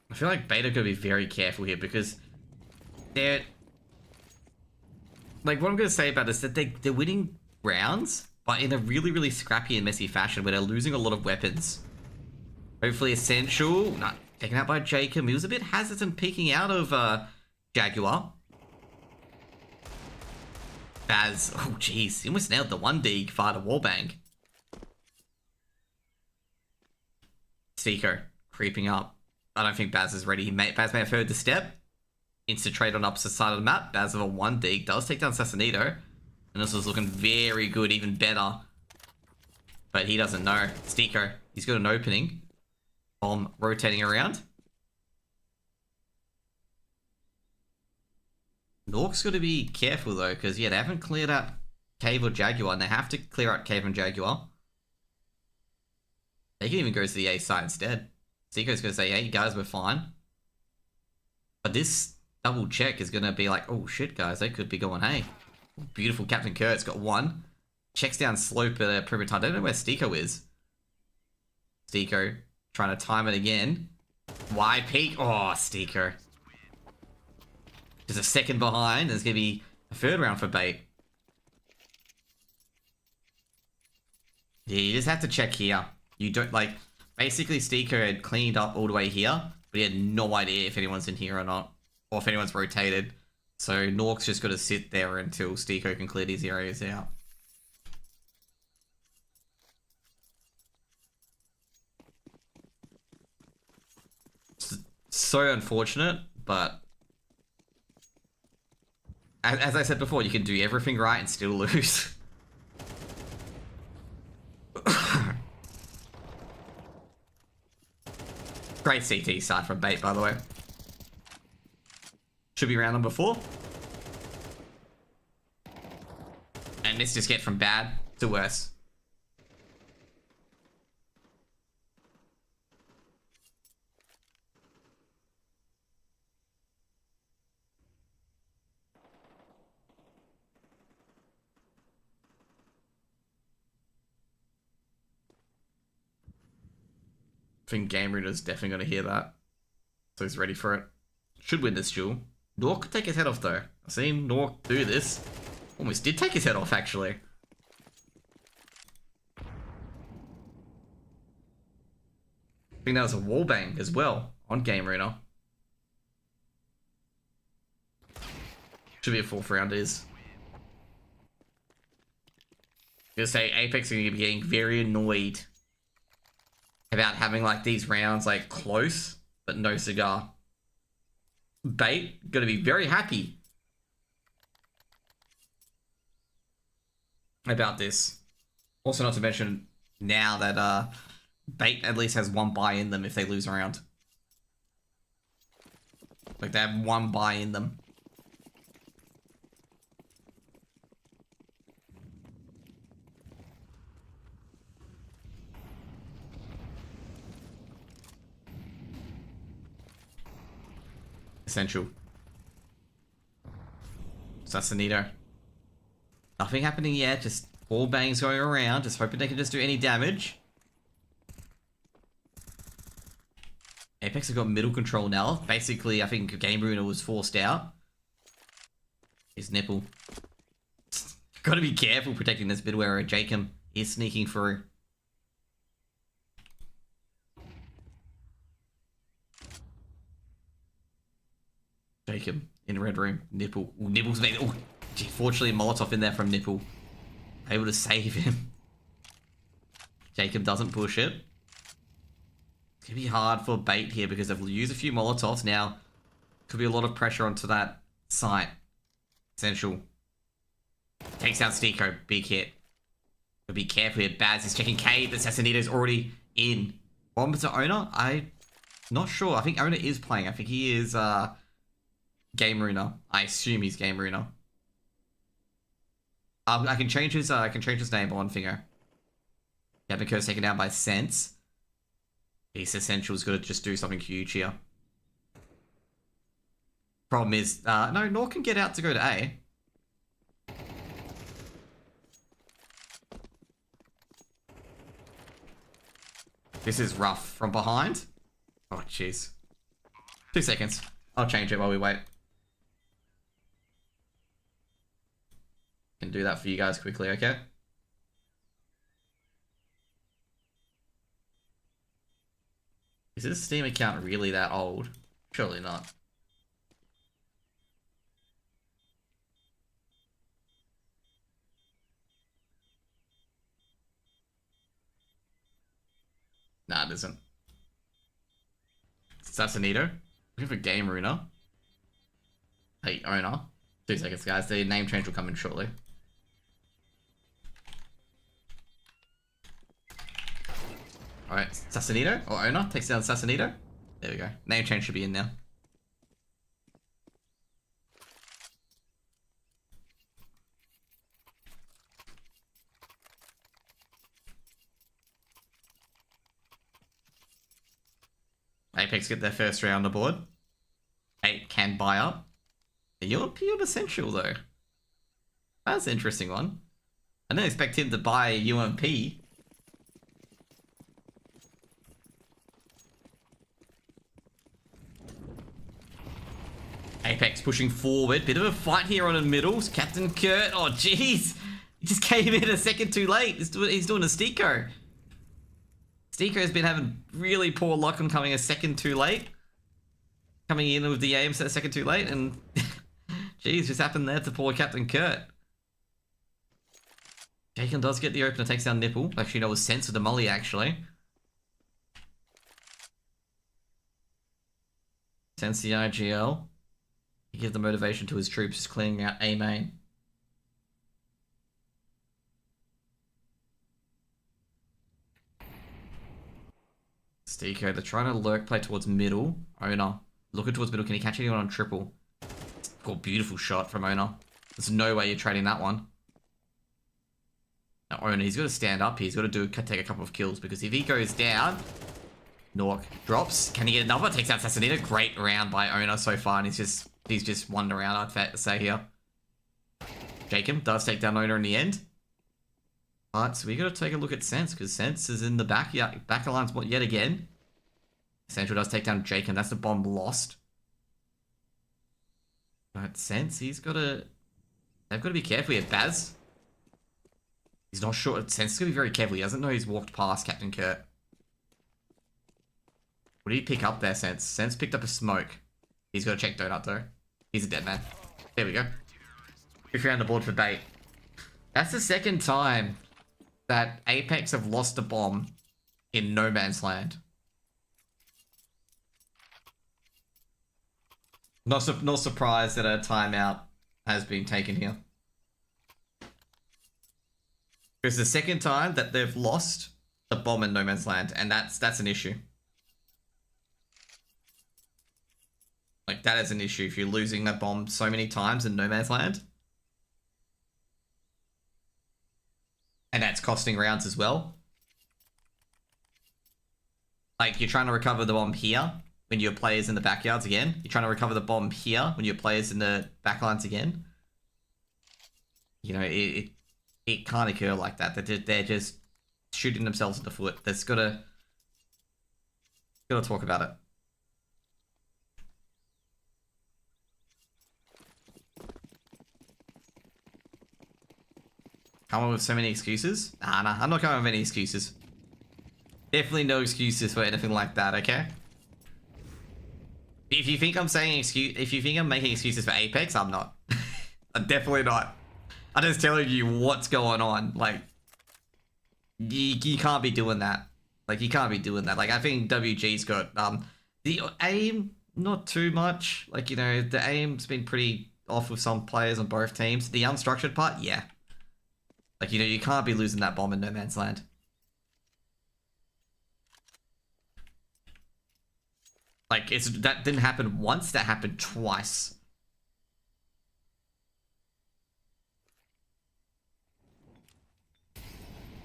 I feel like Beta could be very careful here because they're... Like, what I'm going to say about this is that they're winning rounds, but in a really, really scrappy and messy fashion where they're losing a lot of weapons. Hopefully Essential... Nah, taken out by Jacob. He was a bit hesitant peeking out of Jaguar. Baz... Oh, jeez. He almost nailed the one dig via the wallbang. Seeker creeping up. I don't think Baz is ready. Baz may have heard the step. Instant trade on opposite side of the map. Baz of a one dig does take down Sassanito. And this was looking very good, even better. But he doesn't know. Steeko, he's got an opening. Bomb rotating around. Nork's got to be careful though, because yeah, they haven't cleared out Cave or Jaguar, and they have to clear out Cave and Jaguar. They can even go to the A side instead. Seeko's going to say, hey, guys, we're fine. But this double check is going to be like, oh, shit, guys, they could be going, hey. Beautiful Captain Kurt's got one. Checks down slope at a perimeter time. I don't know where Steeko is. Steeko trying to time it again. Wide peak. Oh, Steeko. Just a second behind. There's going to be a third round for Bait. Yeah, you just have to check here. You don't, like... Basically, Steeko had cleaned up all the way here, but he had no idea if anyone's in here or not, or if anyone's rotated. So Nork's just got to sit there until Steeko can clear these areas out. So unfortunate, but as I said before, you can do everything right and still lose. Great CT side from Bait, by the way. Should be round number 4. And this just get from bad to worse. I think Game Reader's definitely going to hear that. So he's ready for it. Should win this duel. Nork could take his head off though. I've seen Nork do this. Almost did take his head off actually. I think that was a wallbang as well on Game Reader. Should be a 4th round is. I'm gonna say Apeks are going to be getting very annoyed about having like these rounds like close, but no cigar. Bait gonna be very happy about this. Also, not to mention now that Bait at least has 1 buy in them if they lose a round. Like they have 1 buy in them. Essential. Sassanito. Nothing happening yet, just ball bangs going around, just hoping they can just do any damage. Apeks have got middle control now. Basically, I think Game Ruiner was forced out. His nipple. Gotta be careful protecting this mid where Jacob is sneaking through. Jacob in red room. Nipple. Ooh, Nipple's made. Oh, fortunately, Molotov in there from Nipple. Able to save him. Jacob doesn't push it. It's gonna be hard for Bait here because they've used a few Molotovs now. Could be a lot of pressure onto that site. Essential. Takes out Steeko. Big hit. But be careful here. Baz is checking Cave. But Sassanito's already in. Bomb to owner? I'm not sure. I think owner is playing. I think he is game ruiner. I assume he's game ruiner. I can change his name on finger. Captain Kurt's taken down by Sense. Beast Essential's got to just do something huge here. Problem is, no, Nor can get out to go to A. This is rough. From behind? Oh, jeez. 2 seconds. I'll change it while we wait. Can do that for you guys quickly, okay? Is this Steam account really that old? Surely not. Nah, it isn't. Assassinito. Looking for Game Ruiner. Hey, owner. 2 seconds, guys. The name change will come in shortly. Alright, Assassinito, or owner, takes down Assassinito. There we go. Name change should be in now. Apeks get their first round on the board. 8 can buy up. You're pure essential though. That's an interesting one. I didn't expect him to buy UMP. Apeks pushing forward. Bit of a fight here on the middles. Captain Kurt. Oh, jeez. He just came in a second too late. He's doing a Steeko. Steeko's been having really poor luck on coming a second too late. Coming in with the aim set a second too late. And, jeez, just happened there to poor Captain Kurt. Jacob does get the opener. Takes down Nipple. Actually, no, it was Sense with the molly, actually. Sense the IGL. He gives the motivation to his troops, just cleaning out A main. Steeko, they're trying to lurk play towards middle. Owner, looking towards middle. Can he catch anyone on triple? Oh, beautiful shot from Owner. There's no way you're trading that one. Now, Owner, he's got to stand up here. He's got to take a couple of kills, because if he goes down, Nork drops. Can he get another? Takes out Assassinito. Great round by Owner so far, and he's just won around, I'd say here. Jacob does take down Owner in the end. Alright, so we got to take a look at Sense, because Sense is in the back alliance yet again. Essential does take down Jacob. That's the bomb lost. But Sense, they've got to be careful here. Baz. He's not sure. Sense is going to be very careful. He doesn't know he's walked past Captain Kurt. What did he pick up there, Sense? Sense picked up a smoke. He's got to check Donut, though. He's a dead man. There we go. If you're on the board for bait. That's the second time that Apeks have lost a bomb in no man's land. No surprise that a timeout has been taken here. It's the second time that they've lost a bomb in no man's land, and that's an issue. Like, that is an issue if you're losing that bomb so many times in no man's land. And that's costing rounds as well. Like, you're trying to recover the bomb here when your player's in the backyards again. You're trying to recover the bomb here when your player's in the backlines again. You know, it can't occur like that. They're just shooting themselves in the foot. There's gotta talk about it. Come up with so many excuses? Nah, I'm not coming up with any excuses. Definitely no excuses for anything like that, okay? If you think I'm making excuses for Apeks, I'm not. I'm definitely not. I'm just telling you what's going on. Like, you can't be doing that. Like, you can't be doing that. Like, I think WG's got the aim, not too much. Like, you know, the aim's been pretty off with some players on both teams. The unstructured part, yeah. Like, you know, you can't be losing that bomb in no man's land. Like, that didn't happen once, that happened twice.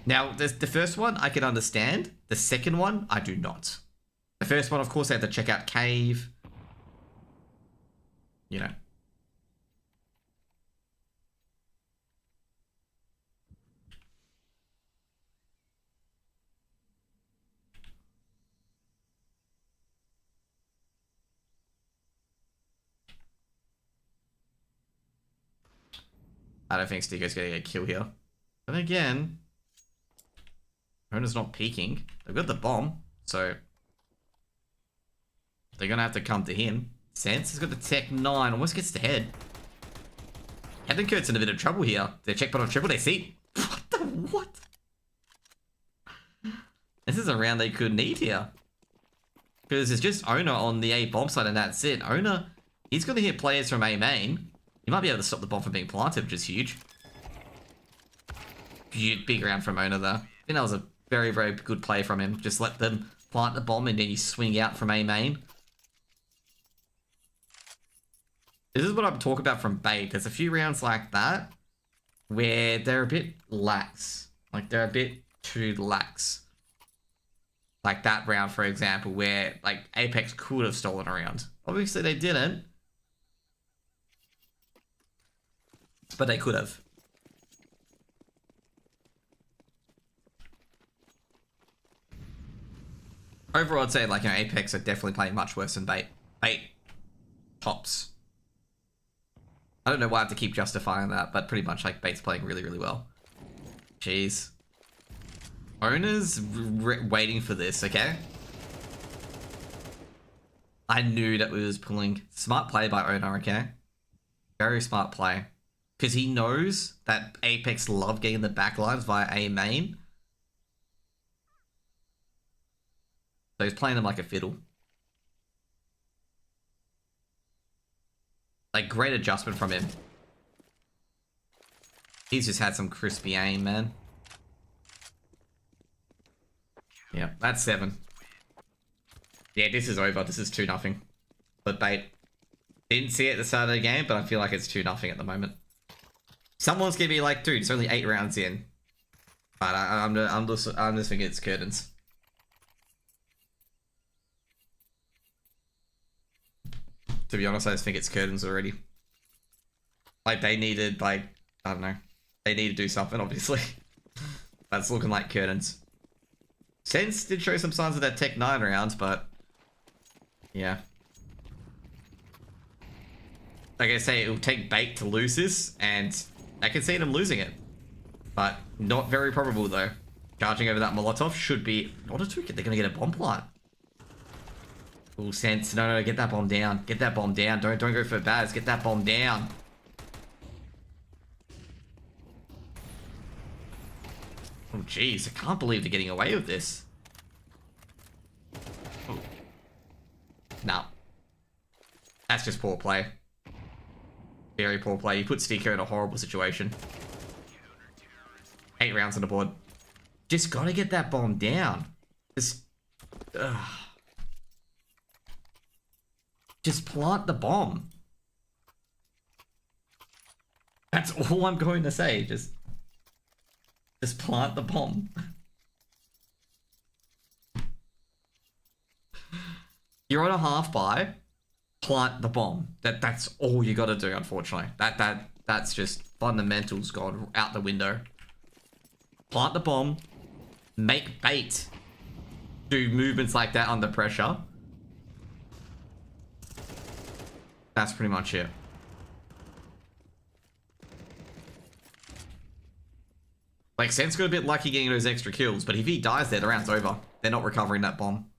Now, the first one I can understand. The second one, I do not. The first one, of course, they had to check out cave. You know. I don't think Stico's gonna get a kill here. But again, Hona's not peeking. They've got the bomb, so they're gonna have to come to him. Sense has got the Tech 9, almost gets the head. Heavencourt's in a bit of trouble here. Their checkpoint on triple, they see. What the what? This is a round they could need here. Because it's just Owner on the A bomb side and that's it. Owner, he's gonna hit players from A main. He might be able to stop the bomb from being planted, which is huge. Big round from Owner there. I think that was a very, very good play from him. Just let them plant the bomb and then you swing out from A main. This is what I'm talking about from bait. There's a few rounds like that where they're a bit lax. Like, they're a bit too lax. Like that round, for example, where, like, Apeks could have stolen a round. Obviously, they didn't. But they could have. Overall, I'd say, like, you know, Apeks are definitely playing much worse than bait. Bait tops. I don't know why I have to keep justifying that, but pretty much, like, bait's playing really, really well. Jeez. Owner's waiting for this, okay? I knew that we was pulling. Smart play by Owner, okay? Very smart play. Because he knows that Apeks love getting the backlines via A main. So he's playing them like a fiddle. Like, great adjustment from him. He's just had some crispy aim, man. Yeah, that's 7. Yeah, this is over. This is 2-0. But bait. Didn't see it at the start of the game, but I feel like it's 2-0 at the moment. Someone's gonna be like, dude, it's only 8 rounds in. But I'm just thinking it's curtains. To be honest, I just think it's curtains already. Like, they needed, like, I don't know. They need to do something, obviously. That's looking like curtains. Sense did show some signs of that Tech 9 rounds, but yeah. Like I say, it'll take bait to lose this, and I can see them losing it. But not very probable, though. Charging over that Molotov should be... Not a 2 kit, they're going to get a bomb plant. Ooh, Sense. No, get that bomb down. Get that bomb down. Don't go for Baz. Get that bomb down. Oh, jeez. I can't believe they're getting away with this. Oh. No. That's just poor play. Very poor play. You put Stico in a horrible situation. 8 rounds on the board. Just gotta get that bomb down. Just plant the bomb. That's all I'm going to say. Just plant the bomb. You're on a half buy. Plant the bomb. That's all you got to do. Unfortunately, that's just fundamentals gone out the window. Plant the bomb. Make bait. Do movements like that under pressure. That's pretty much it. Like, Sense got a bit lucky getting those extra kills, but if he dies there, the round's over. They're not recovering that bomb.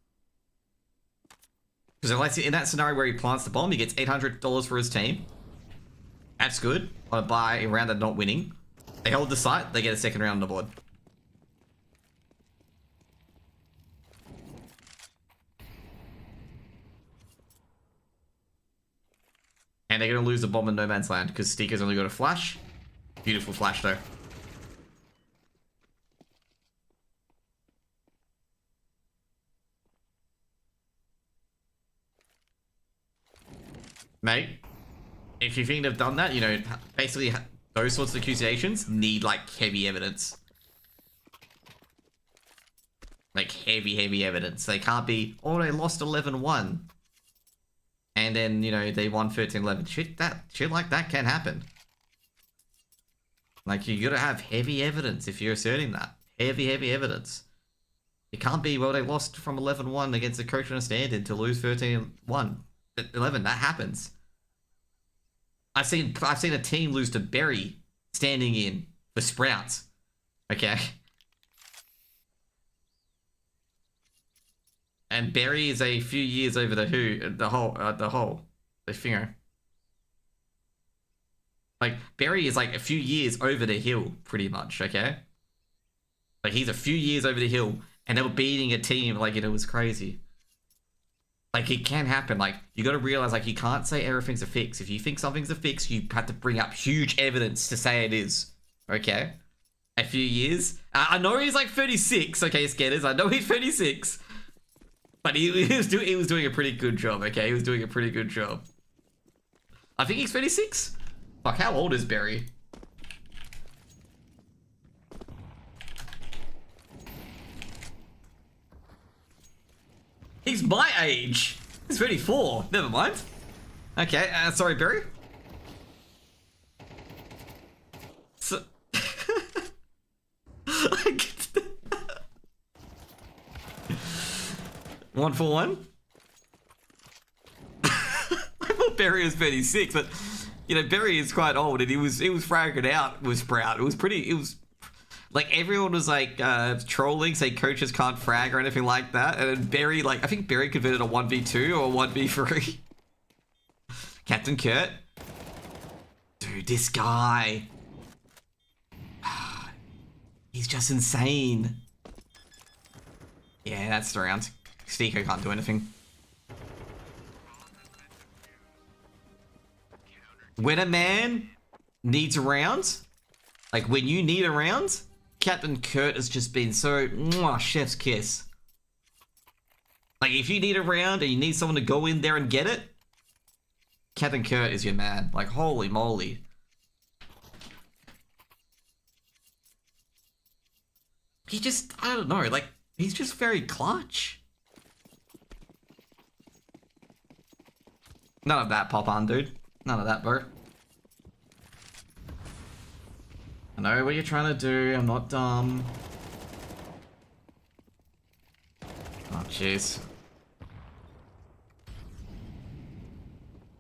Because in that scenario where he plants the bomb, he gets $800 for his team. That's good. On a buy a round they're not winning. They hold the site, they get a second round on the board. And they're going to lose the bomb in No Man's Land because Stico's only got a flash. Beautiful flash, though. Mate, if you think they've done that, you know, basically those sorts of accusations need like heavy evidence. Like heavy evidence. They can't be, oh, they lost 11-1. And then, you know, they won 13-11. Shit like that can happen. Like, you gotta have heavy evidence if you're asserting that. Heavy evidence. It can't be, well, they lost from 11-1 against the coach on a standard to lose 13-1. 11, that happens. I've seen a team lose to Berry standing in for Sprouts. Okay? And Berry is a few years over the finger. Like, Berry is like a few years over the hill, pretty much, okay? Like, he's a few years over the hill, and they were beating a team, like, it was crazy. Like, it can happen. Like, you gotta realize, like, you can't say everything's a fix. If you think something's a fix, you have to bring up huge evidence to say it is, okay? A few years. I know he's like 36, okay, Sketters. I know he's 36. But he was doing a pretty good job, okay? He was doing a pretty good job. I think he's 36? Fuck, how old is Berry? He's my age. He's 34. Never mind. Okay, sorry, Berry. So... 1-for-1? I thought Berry was 36, but you know, Berry is quite old, and he was fragging out with Sprout. It was like everyone was like trolling, say coaches can't frag or anything like that, and then Berry, like, I think Berry converted a 1v2 or a 1v3. Captain Kurt, dude, this guy, he's just insane. Yeah, that's the round. Stiko can't do anything. When a man needs a round, like when you need a round, Captain Kurt has just been so chef's kiss. Like if you need a round and you need someone to go in there and get it, Captain Kurt is your man. Like holy moly. He just, I don't know, like he's just very clutch. None of that, pop on, dude. None of that, bro. I know what you're trying to do. I'm not dumb. Oh, jeez.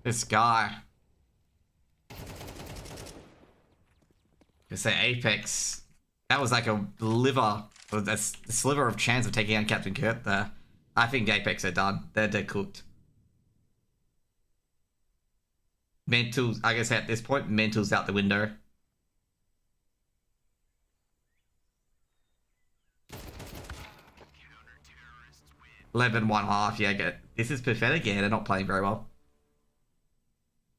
This guy. I say Apeks. That was like a sliver of chance of taking out Captain Kurt there. I think Apeks are done. They're cooked. Mental's, I guess at this point, mental's out the window. $11.5, yeah, get it. This is pathetic, yeah, they're not playing very well.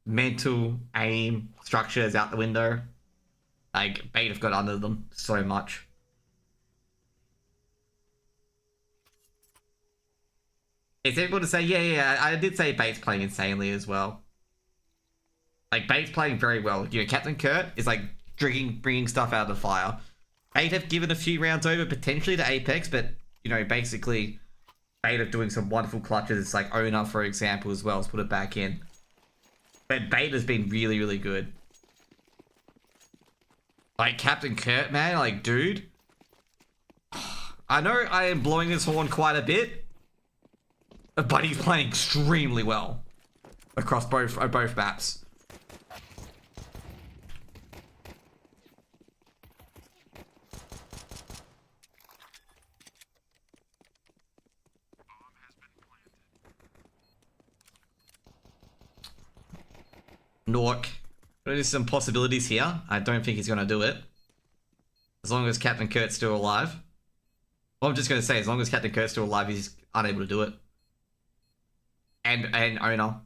Mental, aim, structure is out the window. Like, Bait have got under them so much. It's able to say, yeah, I did say Bait's playing insanely as well. Like, Bait's playing very well. You know, Captain Kurt is, like, bringing stuff out of the fire. Bait have given a few rounds over, potentially, to Apeks, but, you know, basically, Bait are doing some wonderful clutches. It's like Owner, for example, as well. Let's put it back in. But Bait has been really, really good. Like, Captain Kurt, man, like, dude. I know I am blowing his horn quite a bit, but he's playing extremely well across both maps. Nork. There's some possibilities here. I don't think he's going to do it. As long as Captain Kurt's still alive. Well, I'm just going to say, as long as Captain Kurt's still alive, he's unable to do it. And Owner.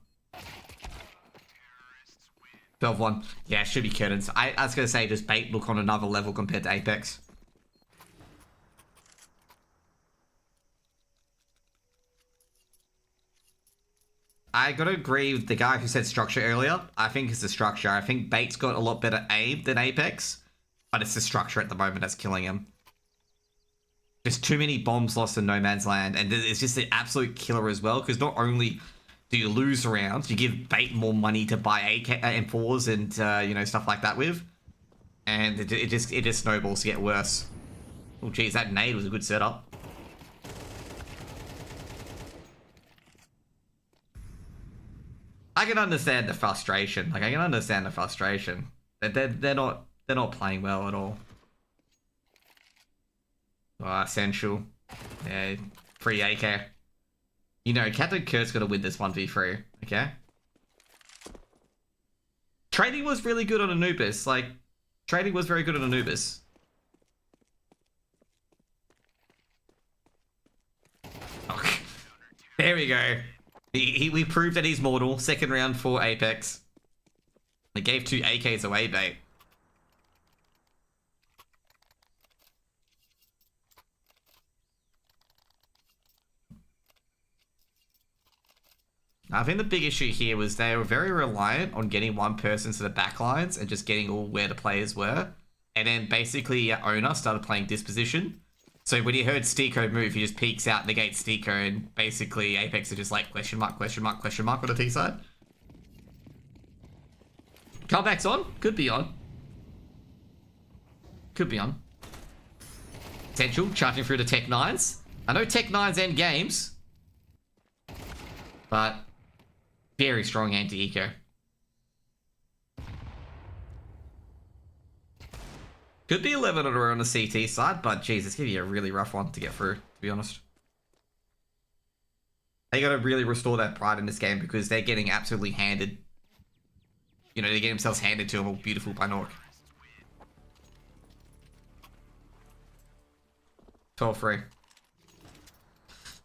12-1. Yeah, it should be curtains. I was going to say, does Bait look on another level compared to Apeks? I gotta agree with the guy who said structure earlier. I think it's the structure. I think Bait's got a lot better aim than Apeks, but it's the structure at the moment that's killing him. Just too many bombs lost in no man's land, and it's just the absolute killer as well, because not only do you lose rounds, you give Bait more money to buy AK M4s and you know, stuff like that with, and it just snowballs to get worse. Oh geez, that nade was a good setup. I can understand the frustration. Like, I can understand the frustration. They're not playing well at all. Essential. Yeah, free AK. You know, Captain Kurt's gonna win this 1v3, okay? Trading was really good on Anubis. Like, trading was very good on Anubis. Okay. There we go. We proved that he's mortal. Second round for Apeks. They gave 2 AKs away, Bait. I think the big issue here was they were very reliant on getting one person to the backlines and just getting all where the players were. And then basically owner started playing disposition. So when he heard Steeko move, he just peeks out, negates Steeko, and basically Apeks are just like question mark, question mark, question mark on the T side. Comeback's on? Could be on. Could be on. Potential, charging through the Tech 9s. I know Tech 9s end games, but very strong anti-eco. Could be 11 on the CT side, but geez, it's gonna be a really rough one to get through, to be honest. They gotta really restore that pride in this game because they're getting absolutely handed. You know, they get themselves handed to them all beautiful by Nork. 12-3.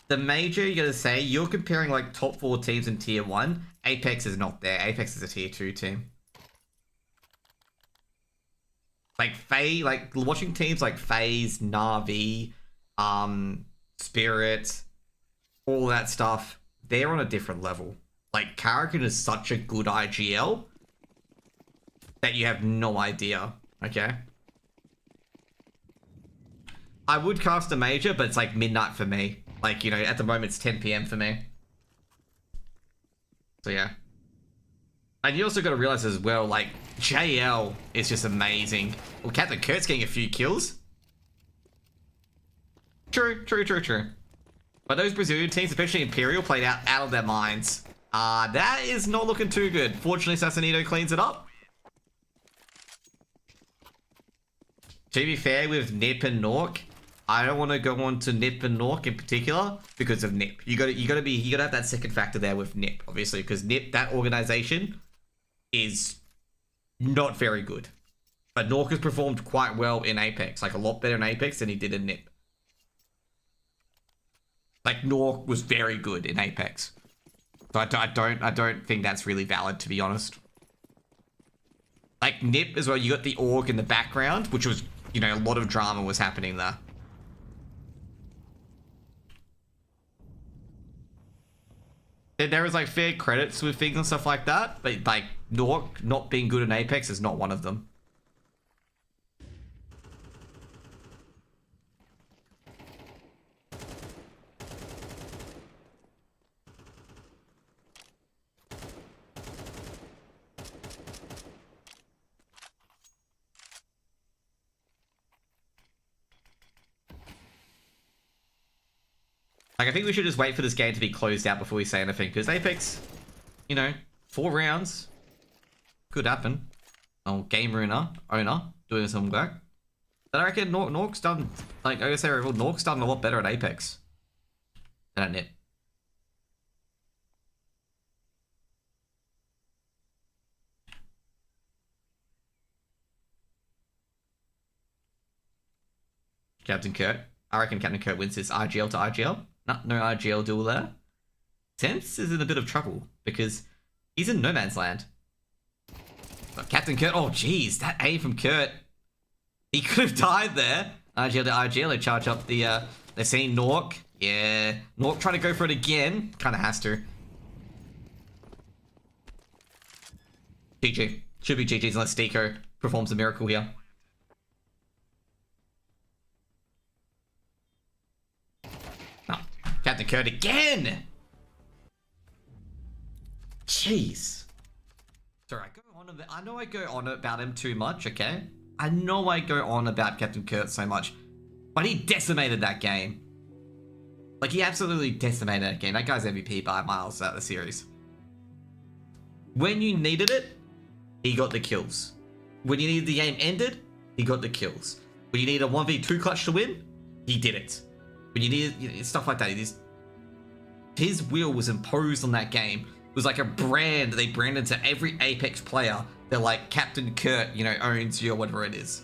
The major, you gotta say, you're comparing like top 4 teams in tier 1. Apeks is not there. Apeks is a tier 2 team. Like FaZe, like watching teams like FaZe, Na'Vi, Spirit, all that stuff, they're on a different level. Like Karrakin is such a good IGL that you have no idea, okay? I would cast a major, but it's like midnight for me. Like, you know, at the moment it's 10 PM for me. So yeah. And you also got to realize as well, like, JL is just amazing. Well, Captain Kurt's getting a few kills. True. But those Brazilian teams, especially Imperial, played out of their minds. That is not looking too good. Fortunately, Sassanito cleans it up. To be fair with Nip and Nork, I don't want to go on to Nip and Nork in particular because of Nip. You gotta have that second factor there with Nip, obviously, because Nip, that organization, is not very good. But Nork has performed quite well in Apeks, like a lot better in Apeks than he did in Nip. Like Nork was very good in Apeks. So I don't think that's really valid, to be honest. Like Nip as well, you got the org in the background, which was, you know, a lot of drama was happening there. There is like fair credits with things and stuff like that, but like Nork not being good in Apeks is not one of them. Like, I think we should just wait for this game to be closed out before we say anything, because Apeks, you know, 4 rounds could happen. Oh, game owner doing some work. But I reckon Nork's done, like I say, Nork's done a lot better at Apeks than at Nip. Captain Kurt. I reckon Captain Kurt wins this IGL to IGL. No IGL duel there. Tense is in a bit of trouble because he's in no man's land. But Captain Kurt, oh geez, that aim from Kurt. He could have died there. IGL to IGL, they charge up the, they're seeing Nork. Yeah, Nork trying to go for it again. Kind of has to. GG. Should be GG's unless Stico performs a miracle here. Oh, Captain Kurt again! Jeez. Sorry, I know I go on about him too much, okay? I know I go on about Captain Kurt so much, but he decimated that game. Like, he absolutely decimated that game. That guy's MVP by miles out of the series. When you needed it, he got the kills. When you needed the game ended, he got the kills. When you needed a 1v2 clutch to win, he did it. When you needed stuff like that, his will was imposed on that game. It was like a brand that they branded to every Apeks player. They're like, Captain Kurt, you know, owns you or whatever it is.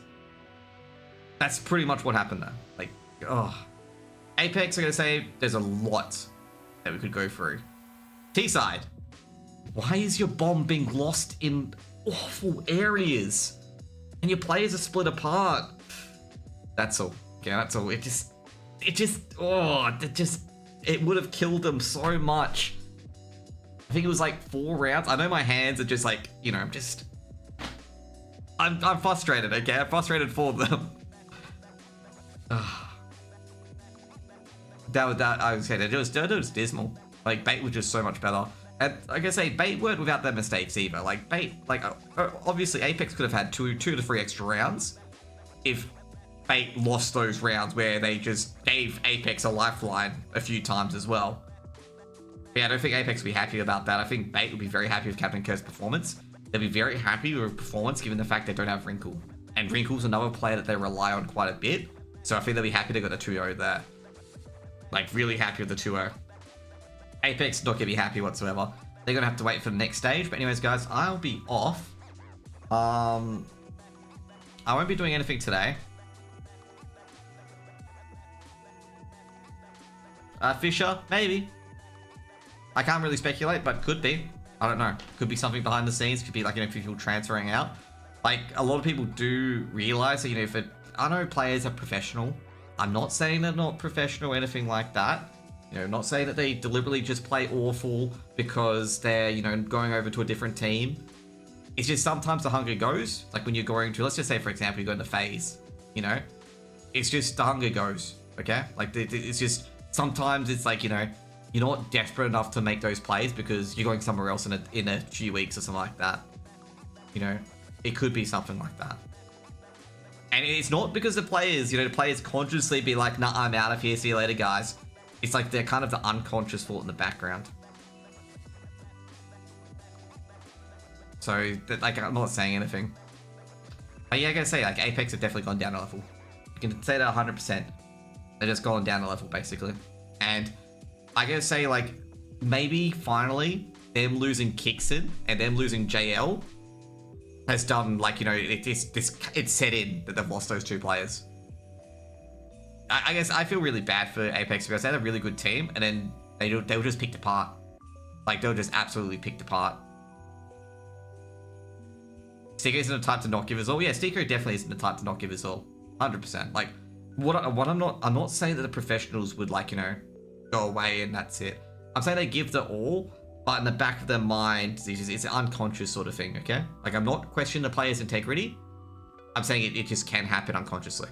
That's pretty much what happened there. Like, oh. Apeks, I'm gonna say, there's a lot that we could go through. T-side. Why is your bomb being lost in awful areas? And your players are split apart. That's all. Yeah, that's all. It would have killed them so much. I think it was like 4 rounds. I know my hands are just like, you know, I'm frustrated, okay? I'm frustrated for them. I was saying, it was dismal. Like, Bait was just so much better. And like I say, Bait weren't without their mistakes either. Like, Bait, like, obviously Apeks could have had 2 to 3 extra rounds if Bait lost those rounds where they just gave Apeks a lifeline a few times as well. But yeah, I don't think Apeks would be happy about that. I think Bait would be very happy with Captain Kurt's performance. They'd be very happy with performance given the fact they don't have Wrinkle. And Wrinkle's another player that they rely on quite a bit. So I think they'll be happy they got the 2-0 there. Like, really happy with the 2-0. Apeks not going to be happy whatsoever. They're going to have to wait for the next stage. But anyways, guys, I'll be off. I won't be doing anything today. Fisher, maybe. I can't really speculate, but could be. I don't know. Could be something behind the scenes. Could be like, you know, people transferring out. Like, a lot of people do realize that, you know, I know players are professional. I'm not saying they're not professional or anything like that. You know, not saying that they deliberately just play awful because they're, you know, going over to a different team. It's just sometimes the hunger goes. Like when you're going to, let's just say, for example, you go into phase, you know? It's just the hunger goes, okay? Like, it's just, sometimes it's like, you know, you're not desperate enough to make those plays because you're going somewhere else in a few weeks or something like that. You know, it could be something like that. And it's not because the players, you know, the players consciously be like, nah, I'm out of here, see you later, guys. It's like they're kind of the unconscious thought in the background. So, like, I'm not saying anything. But yeah, I gotta say, like, Apeks have definitely gone down a level. You can say that 100%. They're just gone down a level, basically. And I gotta say, like, maybe finally them losing Kixon and them losing JL has done, like, you know, it's set in that they've lost those 2 players. I guess I feel really bad for Apeks because they had a really good team and then they were just picked apart. Like, they were just absolutely picked apart. Stico isn't the type to not give his all. Yeah, Stico definitely isn't the type to not give his all. 100%. Like, I'm not saying that the professionals would, like, you know, go away and that's it. I'm saying they give the all, but in the back of their mind, it's an unconscious sort of thing, okay? Like, I'm not questioning the player's integrity. I'm saying it just can happen unconsciously.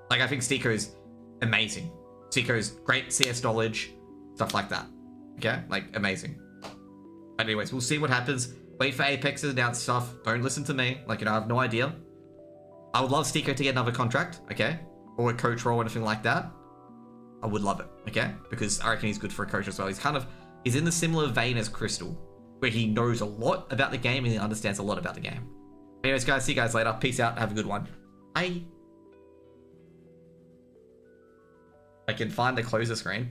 Like, I think Stico's amazing. Stico's great CS knowledge, stuff like that. Okay? Like, amazing. But anyways, we'll see what happens. Wait for Apeks to announce stuff. Don't listen to me. Like, you know, I have no idea. I would love Stico to get another contract, okay? Or a coach role or anything like that. I would love it, okay? Because I reckon he's good for a coach as well. He's in the similar vein as Crystal, where he knows a lot about the game and he understands a lot about the game. Anyways, guys, see you guys later. Peace out. Have a good one. Bye. I can find the closer screen.